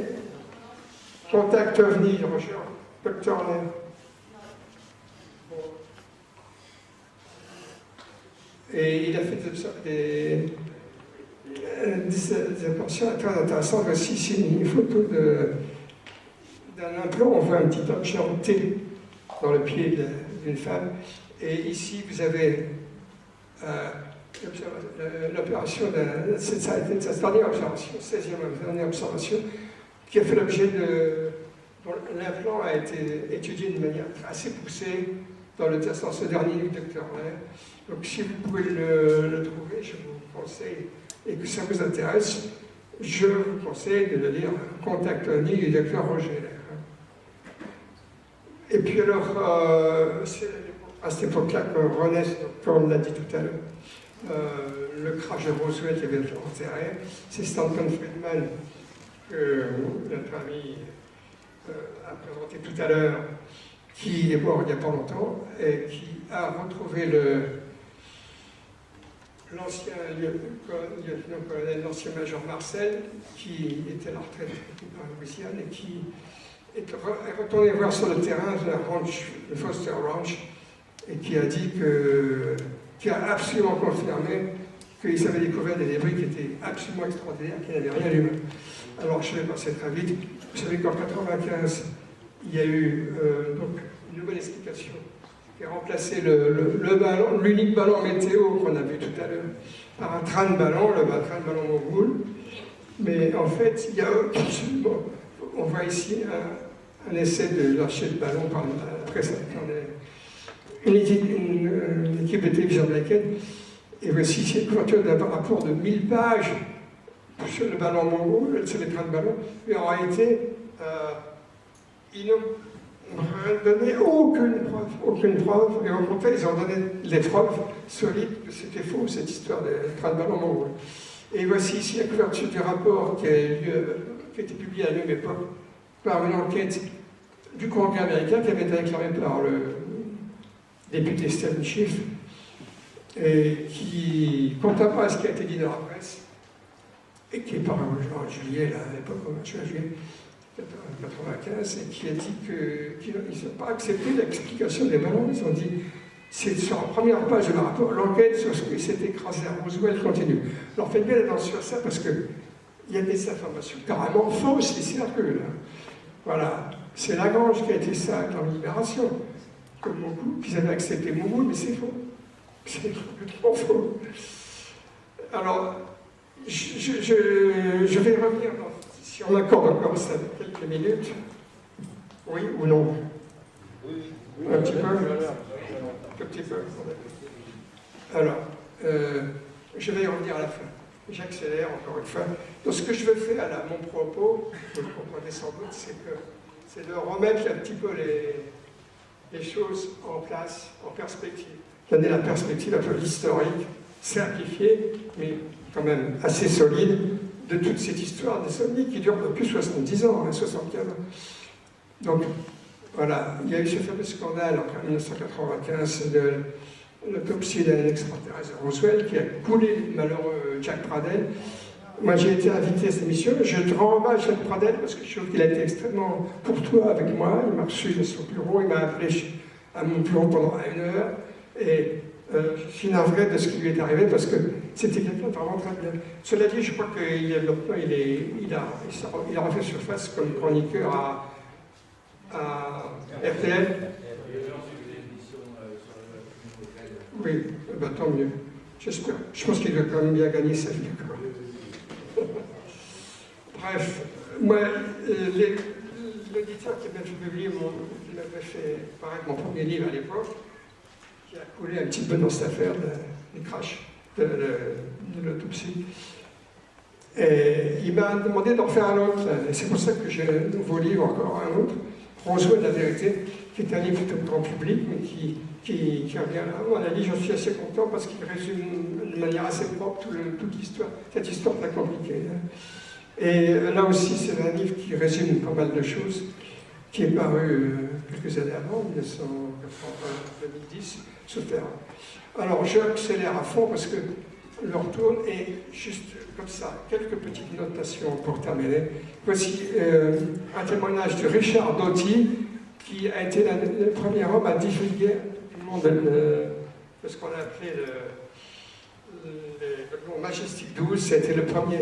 Contact OVNI, Roger, docteur Lair. Bon. Et il a fait des observations très intéressantes. Voici ici une photo d'un implant. On voit un petit objet en T dans le pied d'une femme. Et ici, vous avez l'opération cette dernière observation, 16e dernière observation, qui a fait l'objet de... L'implant a été étudié de manière assez poussée dans ce dernier livre du docteur Lair. Donc si vous pouvez le trouver, je vous conseille, et que ça vous intéresse, je vous conseille de le lire, Contact OVNI du docteur Roger Lair. Et puis alors, c'est à cette époque-là que renaissent, comme on l'a dit tout à l'heure, le crash de Roswell qui avait été enterré. C'est Stanton Friedman que notre ami a présenté tout à l'heure, qui est mort il n'y a pas longtemps et qui a retrouvé l'ancien lieutenant-colonel, l'ancien major Marcel, qui était à la retraite en Louisiane et qui est retourné voir sur le terrain le Foster Ranch, et qui a dit qui a absolument confirmé qu'ils avaient découvert des débris qui étaient absolument extraordinaires, qui n'avaient rien d'humain. Alors je vais passer très vite. Vous savez qu'en 1995, il y a eu donc une nouvelle explication qui a remplacé l'unique ballon météo qu'on a vu tout à l'heure par un train de ballon, le train de ballon Mogul. Mais en fait, il y a absolument, on voit ici un essai de lâcher de ballon par la presse. Une équipe de télévision américaine, et voici cette couverture d'un rapport de 1000 pages sur le ballon Mogul, sur les trains de ballon, mais en réalité, ils n'ont donné aucune preuve, et au contraire, ils ont donné des preuves solides que c'était faux, cette histoire de train de ballon Mogul. Et voici ici la couverture du rapport qui a été publié à la même époque par une enquête du Congrès américain qui avait été réclamée par le député Stephen Schiff, et qui, contrairement à ce qui a été dit dans la presse, et qui est paru en juillet, là, à l'époque, en juillet 1995, et qui a dit qu'ils n'ont pas accepté l'explication des ballons. Ils ont dit, c'est sur la première page de le rapport, l'enquête sur ce qui s'est écrasé à Roswell continue. Alors faites bien attention à ça, parce qu'il y a des informations carrément fausses qui circulent. Voilà, c'est Lagrange qui a été ça dans Libération. Comme beaucoup, qu'ils avaient accepté Mogul, mais c'est faux. C'est complètement faux. Alors, je vais revenir, si on accorde encore ça quelques minutes. Oui ou non? Oui. Un petit peu? Un petit peu. Alors, je vais y revenir à la fin. J'accélère encore une fois. Donc, ce que je veux faire à mon propos, vous le comprenez sans doute, c'est de remettre un petit peu les choses en place, en perspective. Donner la perspective un peu historique, simplifiée, mais quand même assez solide, de toute cette histoire des ovnis qui dure depuis 70 ans, 75 ans. Donc, voilà, il y a eu ce fameux scandale en 1995 de l'autopsie d'un extraterrestre de Roswell qui a coulé le malheureux Jack Pradel. Moi, j'ai été invité à cette émission. Je te rends hommage à Jack Pradel parce que je trouve qu'il a été extrêmement courtois avec moi. Il m'a reçu dans son bureau, il m'a appelé à mon bureau pendant 1 heure. Et je suis navré de ce qui lui est arrivé parce que c'était quelqu'un de vraiment très bien. Cela dit, je crois qu'il a refait surface comme chroniqueur à RTL. Oui, bah, tant mieux. J'espère. Je pense qu'il doit quand même bien gagner sa vie. Bref, moi, l'éditeur qui m'a fait publier m'avait fait paraître mon premier livre à l'époque, qui a coulé un petit peu dans cette affaire du crash, de l'autopsie. Et il m'a demandé d'en faire un autre. Et c'est pour ça que j'ai un nouveau livre, encore un autre, Roswell, la vérité, qui est un livre plutôt grand public, mais qui revient là. À mon avis, j'en suis assez content parce qu'il résume de manière assez propre toute l'histoire, cette histoire très compliquée. Et là aussi, c'est un livre qui résume pas mal de choses, qui est paru quelques années avant, 1990, sous terre. Alors, j'accélère à fond parce que le retour est juste comme ça. Quelques petites notations pour terminer. Voici un témoignage de Richard Doty, qui a été le premier homme à divulguer le monde de ce qu'on a appelé le document Majestic 12. C'était le premier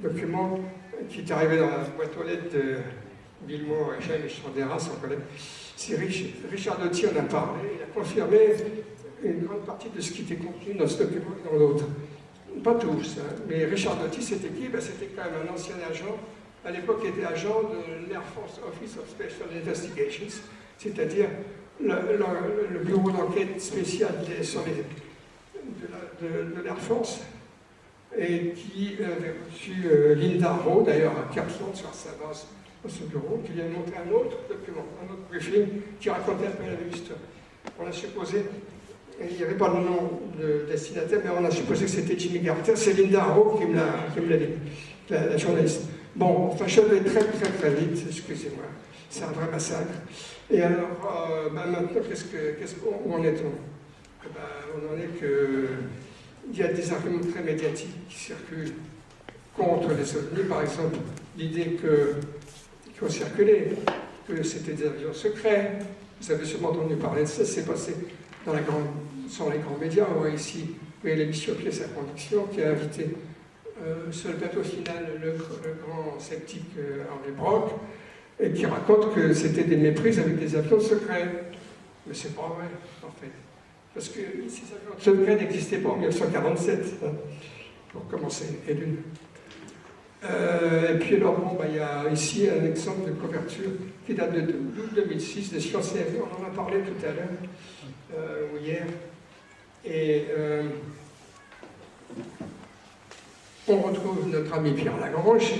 document qui est arrivé dans la boîte aux lettres de Bill Moore et James Chandera, son collègue. C'est Richard Doty en a parlé, il a confirmé une grande partie de ce qui était contenu dans ce document et dans l'autre. Pas tous, hein, mais Richard Doty, c'était qui? C'était quand même un ancien agent. À l'époque, il était agent de l'Air Force Office of Special Investigations, c'est-à-dire le bureau d'enquête spécial de l'Air Force, et qui avait reçu Linda Rowe, d'ailleurs à Kirtland, sur sa base dans ce bureau, qui lui a montré un autre document, un autre briefing, qui racontait un peu la même histoire. On a supposé, il n'y avait pas le nom de destinataire, mais on a supposé que c'était Jimmy Carter. C'est Linda Rowe qui me l'a dit, la journaliste. Bon, enfin, je vais très vite, excusez-moi. C'est un vrai massacre. Et alors, maintenant, où en est-on? On en est qu'il y a des arguments très médiatiques qui circulent contre les ovnis. Par exemple, l'idée qui ont circulé, que c'était des avions secrets. Vous avez sûrement entendu parler de ça, c'est passé sur les grands médias. On voit ici l'émission Pièce à conviction qui a invité sur le plateau final le grand sceptique Henri Brock, et qui raconte que c'était des méprises avec des avions secrets. Mais c'est pas vrai, en fait. Parce que ces avions secrets n'existaient pas en 1947, hein, pour commencer, et d'une. Et puis alors, bon, il y a ici un exemple de couverture qui date de 2006, de Science et Avenir. On en a parlé tout à l'heure, ou hier. Et on retrouve notre ami Pierre Lagrange,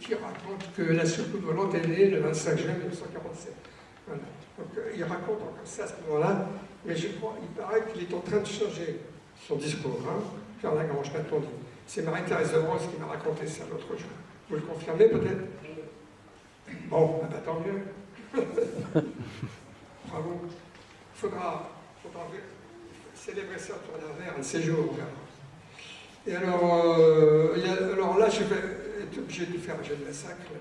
qui raconte que la soucoupe volante est née le 25 juin 1947. Voilà. Donc il raconte encore ça à ce moment-là, mais je crois, il paraît qu'il est en train de changer son discours, hein, Pierre Lagrange, m'a-t-on dit. C'est Marie-Thérèse de Rose qui m'a raconté ça l'autre jour. Vous le confirmez peut-être? Bon, tant mieux. Bravo. Il faudra célébrer ça autour d'un verre, un de ces jours. Et alors là, je vais être obligé de faire un jeu de massacre,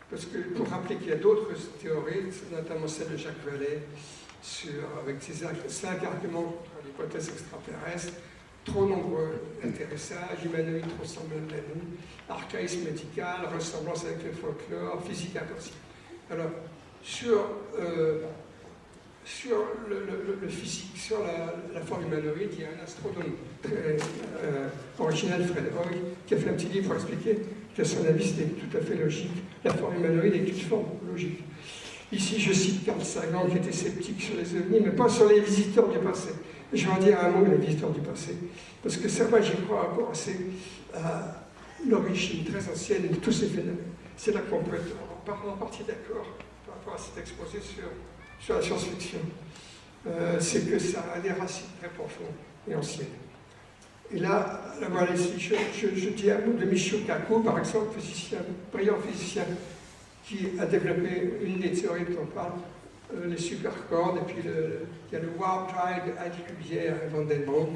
parce que pour rappeler qu'il y a d'autres théories, notamment celle de Jacques Vallée, avec ses 5 arguments contre l'hypothèse extraterrestre, trop nombreux atterrissages, humanoïdes trop semblables à nous, archaïsme médical, ressemblance avec le folklore, physique impossible. Alors, sur le physique, sur la forme humanoïde, il y a un astronome très original, Fred Hoyle, qui a fait un petit livre pour expliquer qu'à son avis, c'était tout à fait logique. La forme humanoïde est une forme logique. Ici, je cite Carl Sagan, qui était sceptique sur les ovnis, mais pas sur les visiteurs du passé. Je vais en dire un mot, les visiteurs du passé, parce que ça, moi, j'y crois encore assez à l'origine très ancienne de tous ces phénomènes. C'est là qu'on peut être en partie d'accord par rapport à cet exposé sur la science-fiction. C'est que ça a des racines très profondes et anciennes. Et là, voilà ici, je dis un mot de Michio Kaku, par exemple, brillant physicien, qui a développé une des théories dont on parle, les supercordes, et puis il y a le warp drive de Adi Cuvier et Van den Broek,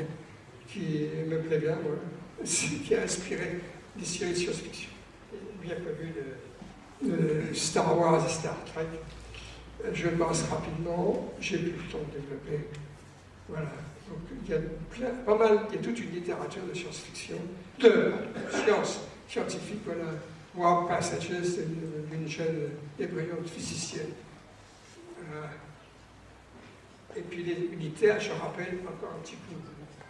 qui me plaît bien, moi, qui a inspiré des séries de science-fiction. Bien connu de Star Wars et Star Trek. Je passe rapidement, j'ai plus le temps de développer. Voilà. Donc il y a pas mal, il y a toute une littérature de science-fiction, de science scientifique, voilà. Warp Passages d'une jeune et brillante physicienne. Et puis les militaires, je rappelle encore un petit peu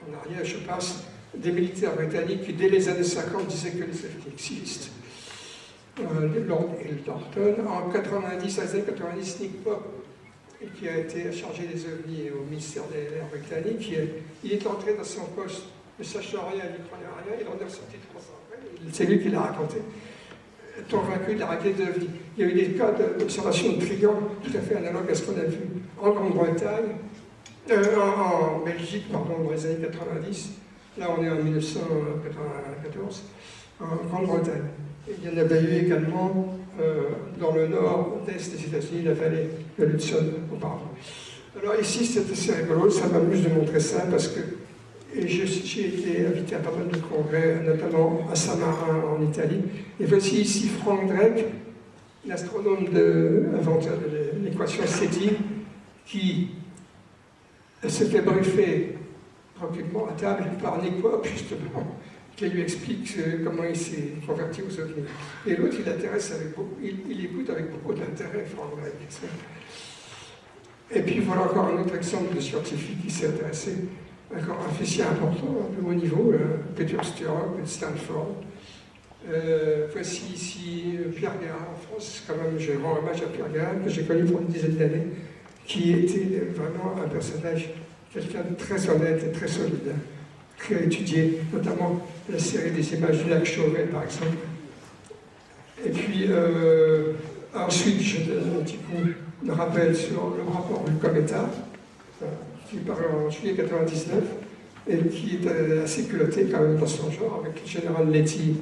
en arrière, je passe des militaires britanniques qui dès les années 50 disaient que les ovnis existent. Lord Hilton. En 90, à 90, Nick Pope et qui a été chargé des ovnis au ministère des Airs britannique. Il est entré dans son poste, ne sachant rien, il n'y croyait rien, il en est ressorti 3 ans après. C'est lui qui l'a raconté, convaincu de la réalité des ovnis. Il y a eu des cas d'observation de triangles tout à fait analogues à ce qu'on a vu en Grande-Bretagne, en Belgique, pardon, dans les années 90. Là, on est en 1994, en Grande-Bretagne. Il y en avait eu également dans le nord-est des États-Unis, la vallée de l'Hudson auparavant. Alors ici, c'est assez rigolo, ça m'amuse de montrer ça parce que j'ai été invité à pas mal de congrès, notamment à Saint-Marin en Italie. Et voici ici Frank Drake, l'astronome inventeur de l'équation SETI, qui se fait briefer tranquillement à table par Nick Pope, justement, qui lui explique comment il s'est converti aux ovnis. Et l'autre, il écoute avec beaucoup d'intérêt, Frank Drake. Et puis voilà encore un autre exemple de scientifique qui s'est intéressé encore un officier important, de haut niveau, Peter Sturrock de Stanford. Voici ici Pierre Guérin en France, quand même, je rends hommage à Pierre Guérin, que j'ai connu pour une dizaine d'années, qui était vraiment un personnage, quelqu'un de très honnête et très solide, qui a étudié notamment la série des images du lac Chauvet, par exemple. Et puis, ensuite, je donne un petit coup de rappel sur le rapport du Cometa, qui paraît en juillet 1999, et qui est assez culotté quand même dans son genre, avec le général Letty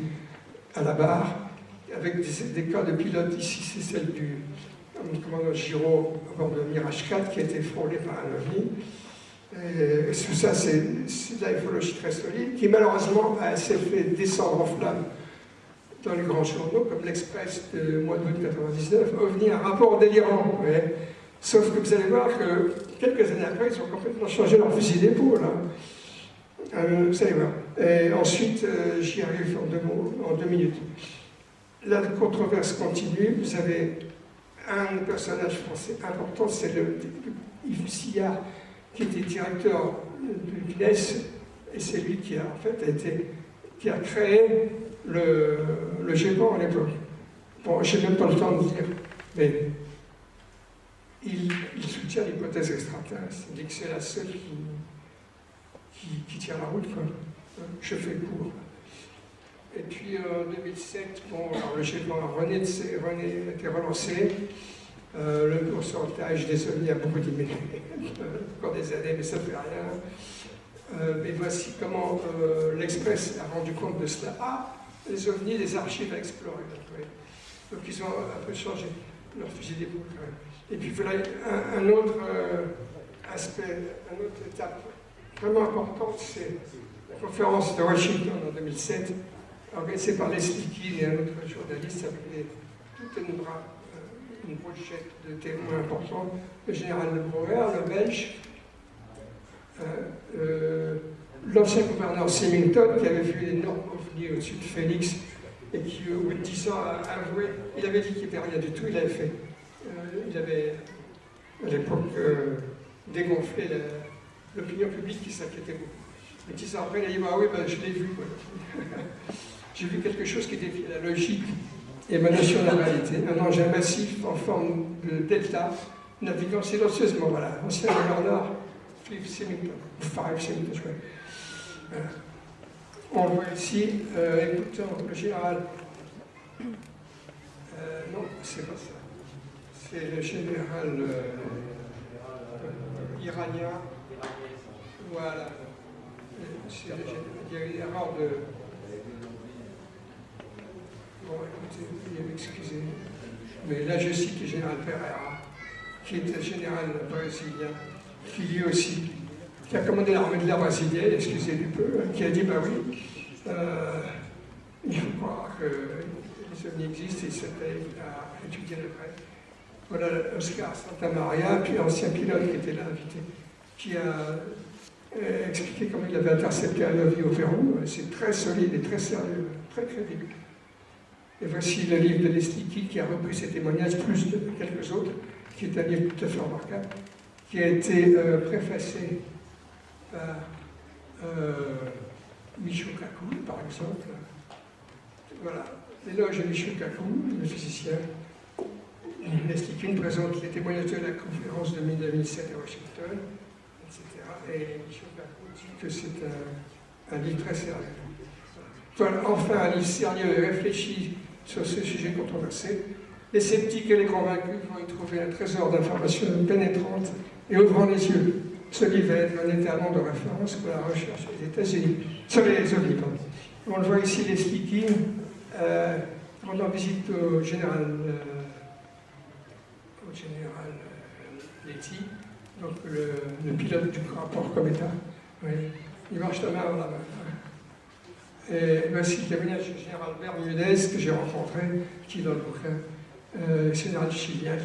à la barre, avec des cas de pilotes. Ici, c'est celle du commandant Giraud à bord de Mirage 4 qui a été frôlé par un ovni. Et tout ça, c'est de la ufologie très solide, qui malheureusement s'est fait descendre en flammes dans les grands journaux, comme l'Express du mois d'août 1999, OVNI, un rapport délirant. Ouais. Sauf que vous allez voir que quelques années après, ils ont complètement changé leur fusil d'épaule. Vous allez voir. Et ensuite, j'y arrive en 2 minutes. La controverse continue. Vous avez un personnage français important, c'est Yves Sillard, qui était directeur du CNES, et c'est lui qui a en fait qui a créé le GEPAN à l'époque. Bon, je n'ai même pas le temps de dire, mais il soutient l'hypothèse extraterrestre. Il dit que c'est la seule qui tient la route, quoi. Je fais court. Et puis en 2007, bon, alors le GEPAN a été relancé. Le pourcentage des ovnis a beaucoup diminué. Encore des années, mais ça ne fait rien. Mais voici comment l'Express a rendu compte de cela. Ah, les ovnis, les archives à explorer. Oui. Donc ils ont un peu changé leur fusil d'épaule quand même. Et puis voilà un autre aspect, une autre étape vraiment importante, c'est la conférence de Washington en 2007, organisée par Leslie Kean et un autre journaliste avec toute une brochette de témoins importants, le général de Brouwer, le Belge, l'ancien gouverneur Symington qui avait vu l'énorme ovni au-dessus de Phoenix et qui, au bout de 10 ans, a avoué, il avait dit qu'il n'y avait rien du tout, il avait fait. Il avait, à l'époque, dégonflé l'opinion publique qui s'inquiétait beaucoup. Mais 10 ans après, il a dit, bah oui, bah, je l'ai vu. J'ai vu quelque chose qui défie la logique et émanation de la réalité. Un engin massif en forme de delta, naviguant silencieusement. Voilà, ancien gouverneur, Philippe Symington, ou Five Symington, je crois. Voilà. On le voit ici, écoutons le général. Non, c'est pas ça. C'est le général iranien. Voilà. Il y a une erreur de. Bon, écoutez, excusez. Mais là, je cite le général Pereira, qui était général brésilien, qui lui aussi, qui a commandé l'armée de l'air brésilienne, excusez du peu, qui a dit, bah oui, il faut croire que les ovnis existent et s'appelle à étudier de près. Voilà Oscar Santamaria, puis ancien pilote qui était là invité, qui a expliqué comment il avait intercepté un ovni au Pérou. C'est très solide et très sérieux, très crédible. Et voici le livre de Leslie Kean qui a repris ces témoignages, plus de quelques autres, qui est un livre tout à fait remarquable, qui a été préfacé par Michio Kaku, par exemple. Voilà, l'éloge de Michio Kaku, le physicien, Leslie Kean présente les témoignages de la conférence de 2007 à Washington, etc. Et Michel Foucault dit que c'est un livre très sérieux. Voilà, enfin, un livre sérieux et réfléchi sur ce sujet controversé. Les sceptiques et les convaincus vont y trouver un trésor d'informations pénétrantes et ouvrant les yeux. Ce livre va être un étalon de référence pour la recherche des États-Unis, sur les ovnis. On le voit ici, Leslie Kean, rendant visite au général Letty, donc le pilote du rapport Cometa. Oui. Il marche la main dans la main. Et voici le témoignage du général Bermudez que j'ai rencontré, qui dans le bouquin, général chilien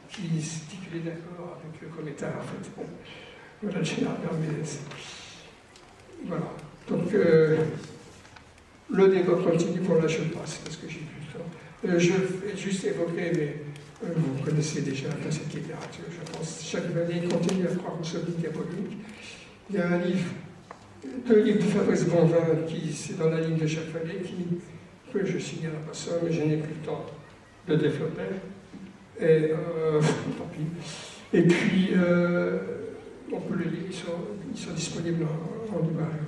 qui dit qu'il est d'accord avec le Cometa, en fait. Voilà le général Bermudez. Voilà. Donc, le débat continue, pour là je passe, parce que j'ai plus le temps. Je vais juste évoquer, mais vous connaissez déjà cette littérature, je pense. Chaque année, il continue à croire aux ovnis diaboliques. Il y a un livre, 2 livres de Fabrice Bonvin, qui c'est dans la ligne de Chaffalet, que je signale en passant, mais je n'ai plus le temps de développer. Et tant pis. Et puis, on peut le lire, ils sont disponibles en librairie.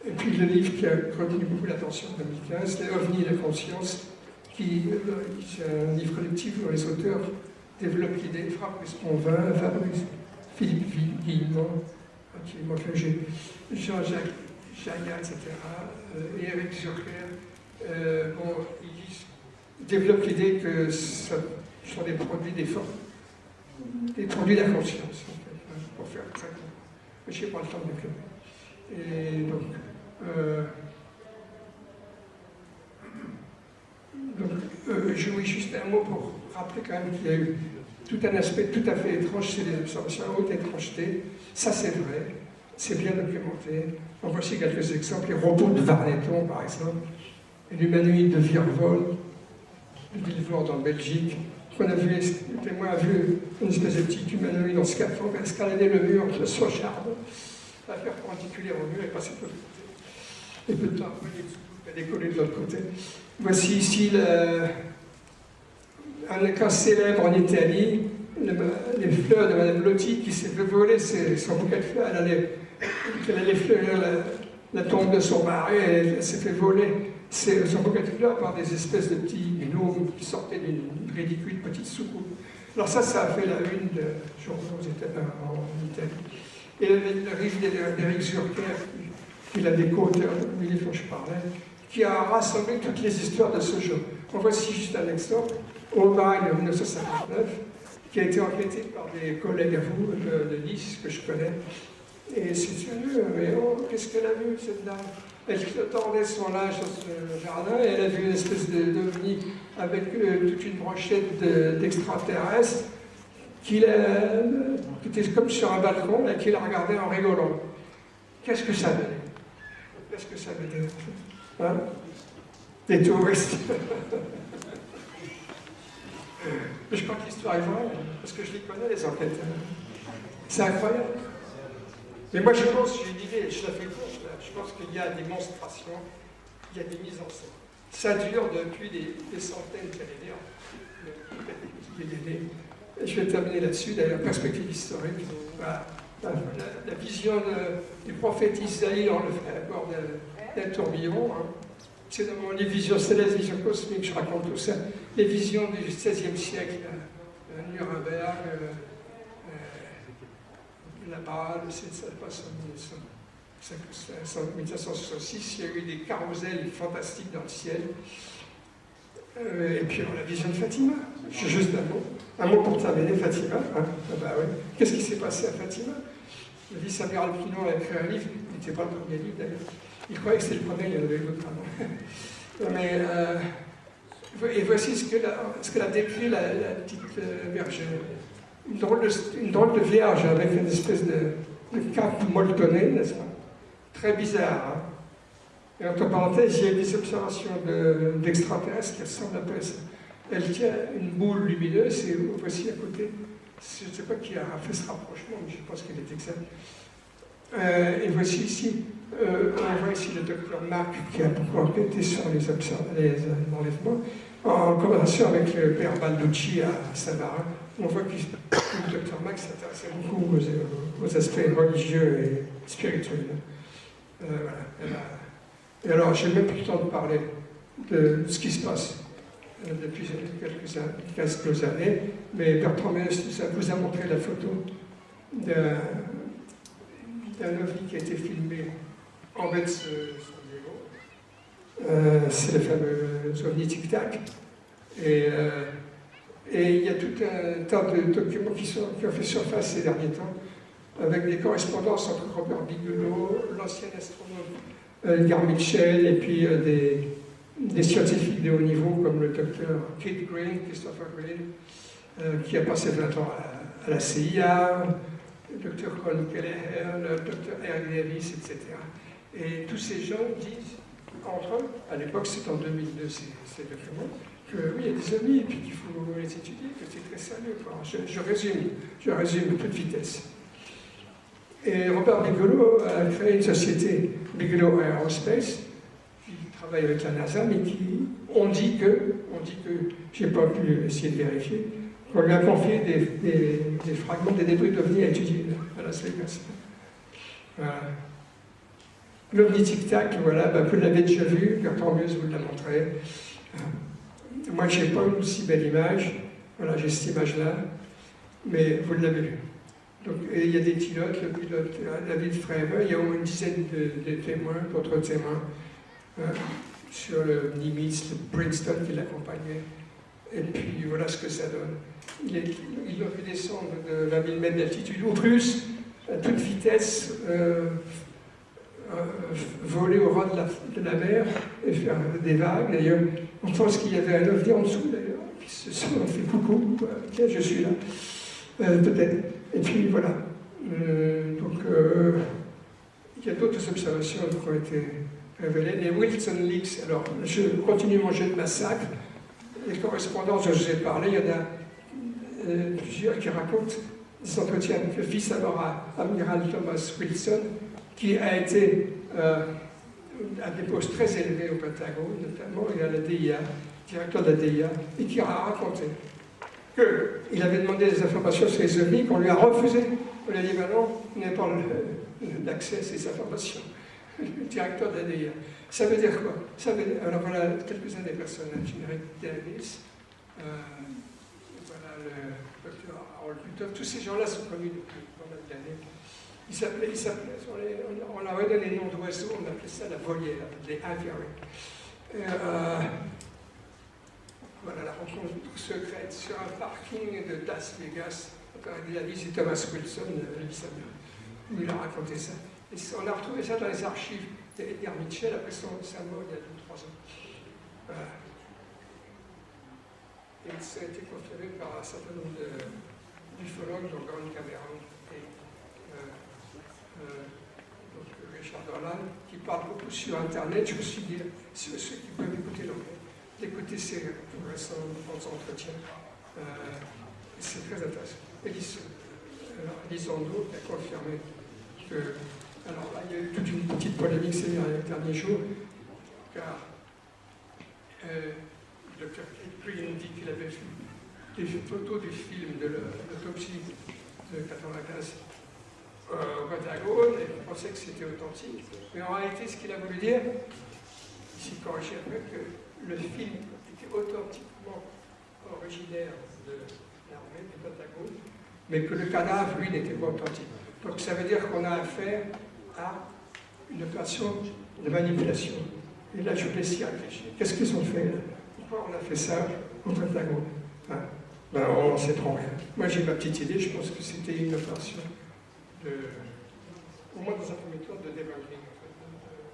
Et puis le livre qui a retenu beaucoup l'attention en 2015, Les ovnis et la conscience, c'est un livre collectif où les auteurs développent l'idée, Fabrice Bonvin, Philippe Guillemont, Jean-Jacques Jaillat, etc., et Eric Zurcher, ils développent l'idée que ce sont des produits des produits de la conscience, en fait, pour faire très court. Mais je n'ai pas le temps de développer. Et donc, oui, juste un mot pour rappeler quand même qu'il y a eu tout un aspect tout à fait étrange, c'est les observations à haute étrangeté. Ça, c'est vrai, c'est bien documenté. En voici quelques exemples. Les robots de Varneton, par exemple, et l'humanoïde de Virvol, de Villevorde en Belgique, qu'on a vu, le témoin a vu une espèce de petit humanoïde en scaphandre escalader le mur de Sochard, la perpendiculaire au mur et passer de l'autre côté. Et peu de temps après, il a décollé de l'autre côté. Voici ici un cas célèbre en Italie, les fleurs de Madame Lotti qui s'est fait voler son bouquet de fleurs. Elle allait fleurir la tombe de son mari et elle s'est fait voler son bouquet de fleurs par des espèces de petits gnomes qui sortaient d'une ridicule petite soucoupe. Alors ça a fait la une de journaux en Italie. Et le livre d'Éric Zurcher, qui est l'un des co-auteurs du livre dont je parlais, qui a rassemblé toutes les histoires de ce genre. En voici juste un exemple. Aubagne en 1959, qui a été enquêté par des collègues à vous de Nice, que je connais. Et c'est sûr, mais qu'est-ce qu'elle a vu, cette dame? Elle tordait son linge dans ce jardin et elle a vu une espèce d'ovni avec toute une brochette d'extraterrestres qui était comme sur un balcon et qui la regardait en rigolant. Qu'est-ce que ça veut dire? Qu'est-ce que ça veut dire? Hein? Des touristes. Mais je crois que l'histoire est vraie, parce que je les connais, les enquêteurs. C'est incroyable. Mais moi, je pense, j'ai une idée, je la fais courte, je pense qu'il y a des démonstrations, il y a des mises en scène. Ça dure depuis des centaines d'années. Je vais terminer là-dessus, d'ailleurs, perspective historique. Voilà. La vision du prophète Isaïe, on le fait à bord d'un tourbillon. Hein. C'est dans les visions célestes, visions cosmiques, je raconte tout ça. Les visions du XVIe siècle, Nuremberg, là-bas, ça passe en 1566, il y a eu des carrousels fantastiques dans le ciel. Et puis alors, la vision de Fatima, juste un mot pour terminer, Fatima. Hein. Ah bah oui. Qu'est-ce qui s'est passé à Fatima? Le vice-amiral Pinon a écrit un livre, il n'était pas le premier livre d'ailleurs. Il croyait que c'était le premier, il y en avait d'autres avant. Mais, et voici ce qu'elle a décrit la petite bergère. Une drôle de vierge avec une espèce de cape molletonnée, n'est-ce pas? Très bizarre. Hein? Et entre parenthèses, il y a des observations d'extraterrestres qui ressemblent un peu à ça. Elle tient une boule lumineuse et voici à côté, je ne sais pas qui a fait ce rapprochement, mais je pense qu'elle est exacte. Et voici ici, on voit ici le docteur Marc qui a beaucoup enquêté sur les enlèvements, en collaboration avec le père Balducci à Saint-Marin. On voit que le docteur Marc s'intéressait beaucoup aux aspects religieux et spirituels. Voilà. Et alors, j'ai même plus le temps de parler de ce qui se passe depuis quelques années, mais Bertrand Ménès vous a montré la photo d'un ovni qui a été filmé en baie de San Diego. C'est le fameux ovni Tic Tac. Et il y a tout un tas de documents qui ont fait surface ces derniers temps, avec des correspondances entre Robert Bigelow, l'ancien astronome Edgar Mitchell, et puis des scientifiques de haut niveau comme le docteur Kate Green, Christopher Green, qui a passé 20 ans à la CIA, le docteur Ron Kelleher, le docteur Eric Davis, etc. Et tous ces gens disent, entre eux, à l'époque c'est en 2002 ces documents, que oui, il y a des ovnis et puis qu'il faut les étudier, que c'est très sérieux. Enfin, je résume à toute vitesse. Et Robert Bigelow a créé une société, Bigelow Aerospace, qui travaille avec la NASA, mais qui, on dit que j'ai pas pu essayer de vérifier, qu'on lui a confié des fragments, des débris d'ovnis à étudier à Las Vegas. Voilà. L'ovni Tic Tac, voilà, vous l'avez déjà vu, Bertrand Meuse vous l'a montré. Moi, je n'ai pas une aussi belle image, voilà, j'ai cette image-là, mais vous l'avez vu. Donc, et il y a des pilotes, le pilote David Fravor, il y a au moins une dizaine de témoins, d'autres témoins, sur le Nimitz, le Princeton qui l'accompagnait. Et puis voilà ce que ça donne. Il aurait pu descendre de 20 000 mètres d'altitude ou plus, à toute vitesse, voler au ras de la mer et faire des vagues. D'ailleurs, on pense qu'il y avait un ovni en dessous, d'ailleurs, qui se sont fait coucou, tiens, je suis là, peut-être. Et puis voilà. Donc, il y a d'autres observations qui ont été révélées. Les Wilson Leaks, alors, je continue mon jeu de massacre. Les correspondances dont je vous ai parlé, il y en a plusieurs qui racontent des entretiens avec le fils alors amiral Thomas Wilson, qui a été à des postes très élevés au Pentagone, notamment et à la DIA, directeur de la DIA, et qui a raconté qu'il avait demandé des informations sur les ovnis, qu'on lui a refusé. On lui a dit, ben non, vous n'avez pas l'accès à ces informations. Le directeur de la DIA. Ça veut dire quoi? Ça veut dire, alors voilà quelques-uns des personnages. Eric Davis, voilà le docteur Harold Puthoff, tous ces gens-là sont connus depuis pas mal d'années. Ils s'appelaient, on leur avait donné des noms d'oiseaux, on appelait ça la volière, les aviaries. Voilà la rencontre secrète sur un parking de Las Vegas. Il a visité Thomas Wilson, il a raconté ça. Et on a retrouvé ça dans les archives d'Edgar Mitchell après sa mort il y a 2 ou 3 ans. Voilà. Et ça a été confirmé par un certain nombre d'ufologues, dont Gordon Cameron et donc Richard Dorland, qui parlent beaucoup sur Internet. Je me suis dit, ceux qui peuvent écouter l'anglais, d'écouter ces tout récents entretiens. C'est très intéressant. Elizondo a confirmé que. Alors là, il y a eu toute une petite polémique ces derniers jours, car le docteur Green dit qu'il avait vu des photos du film de l'autopsie de 95 au Pentagone, et on pensait que c'était authentique. Mais en réalité, ce qu'il a voulu dire, ici corrigé après, que le film était authentiquement originaire de l'armée du Pentagone, mais que le cadavre, lui, n'était pas authentique. Donc ça veut dire qu'on a affaire à une opération de manipulation. Et là, je vais laisser réfléchir. Qu'est-ce qu'ils ont fait là? Pourquoi on a fait ça au Pentagone? Ben, on ne sait trop rien. Moi, j'ai ma petite idée, je pense que c'était une opération au moins dans un premier temps, de debugging, en fait,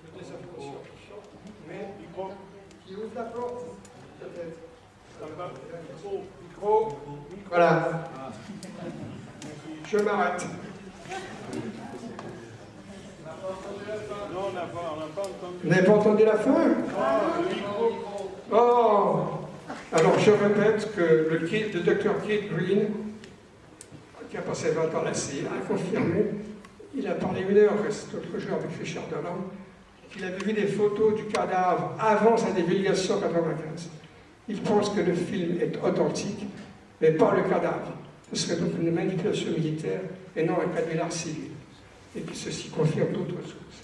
de désinformation. Mais qui ouvre la porte, peut-être. Micro. Voilà. Je m'arrête. Non, on n'a pas entendu. Vous n'avez pas entendu la fin? Oh! Alors, je répète que le docteur Kate Green, qui a passé 20 ans à la CIA, a confirmé il a parlé 1 heure l'autre jour avec Richard Dalland, qu'il avait vu des photos du cadavre avant sa divulgation en 1995. Il pense que le film est authentique, mais pas le cadavre. Ce serait donc une manipulation militaire et non un canular civil. Et puis ceci confirme d'autres sources.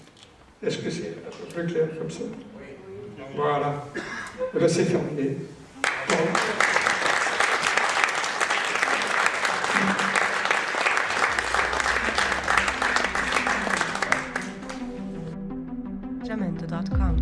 Est-ce que c'est un peu clair comme ça? Oui. Voilà. Eh bien, c'est terminé. Bon. Jamendo.com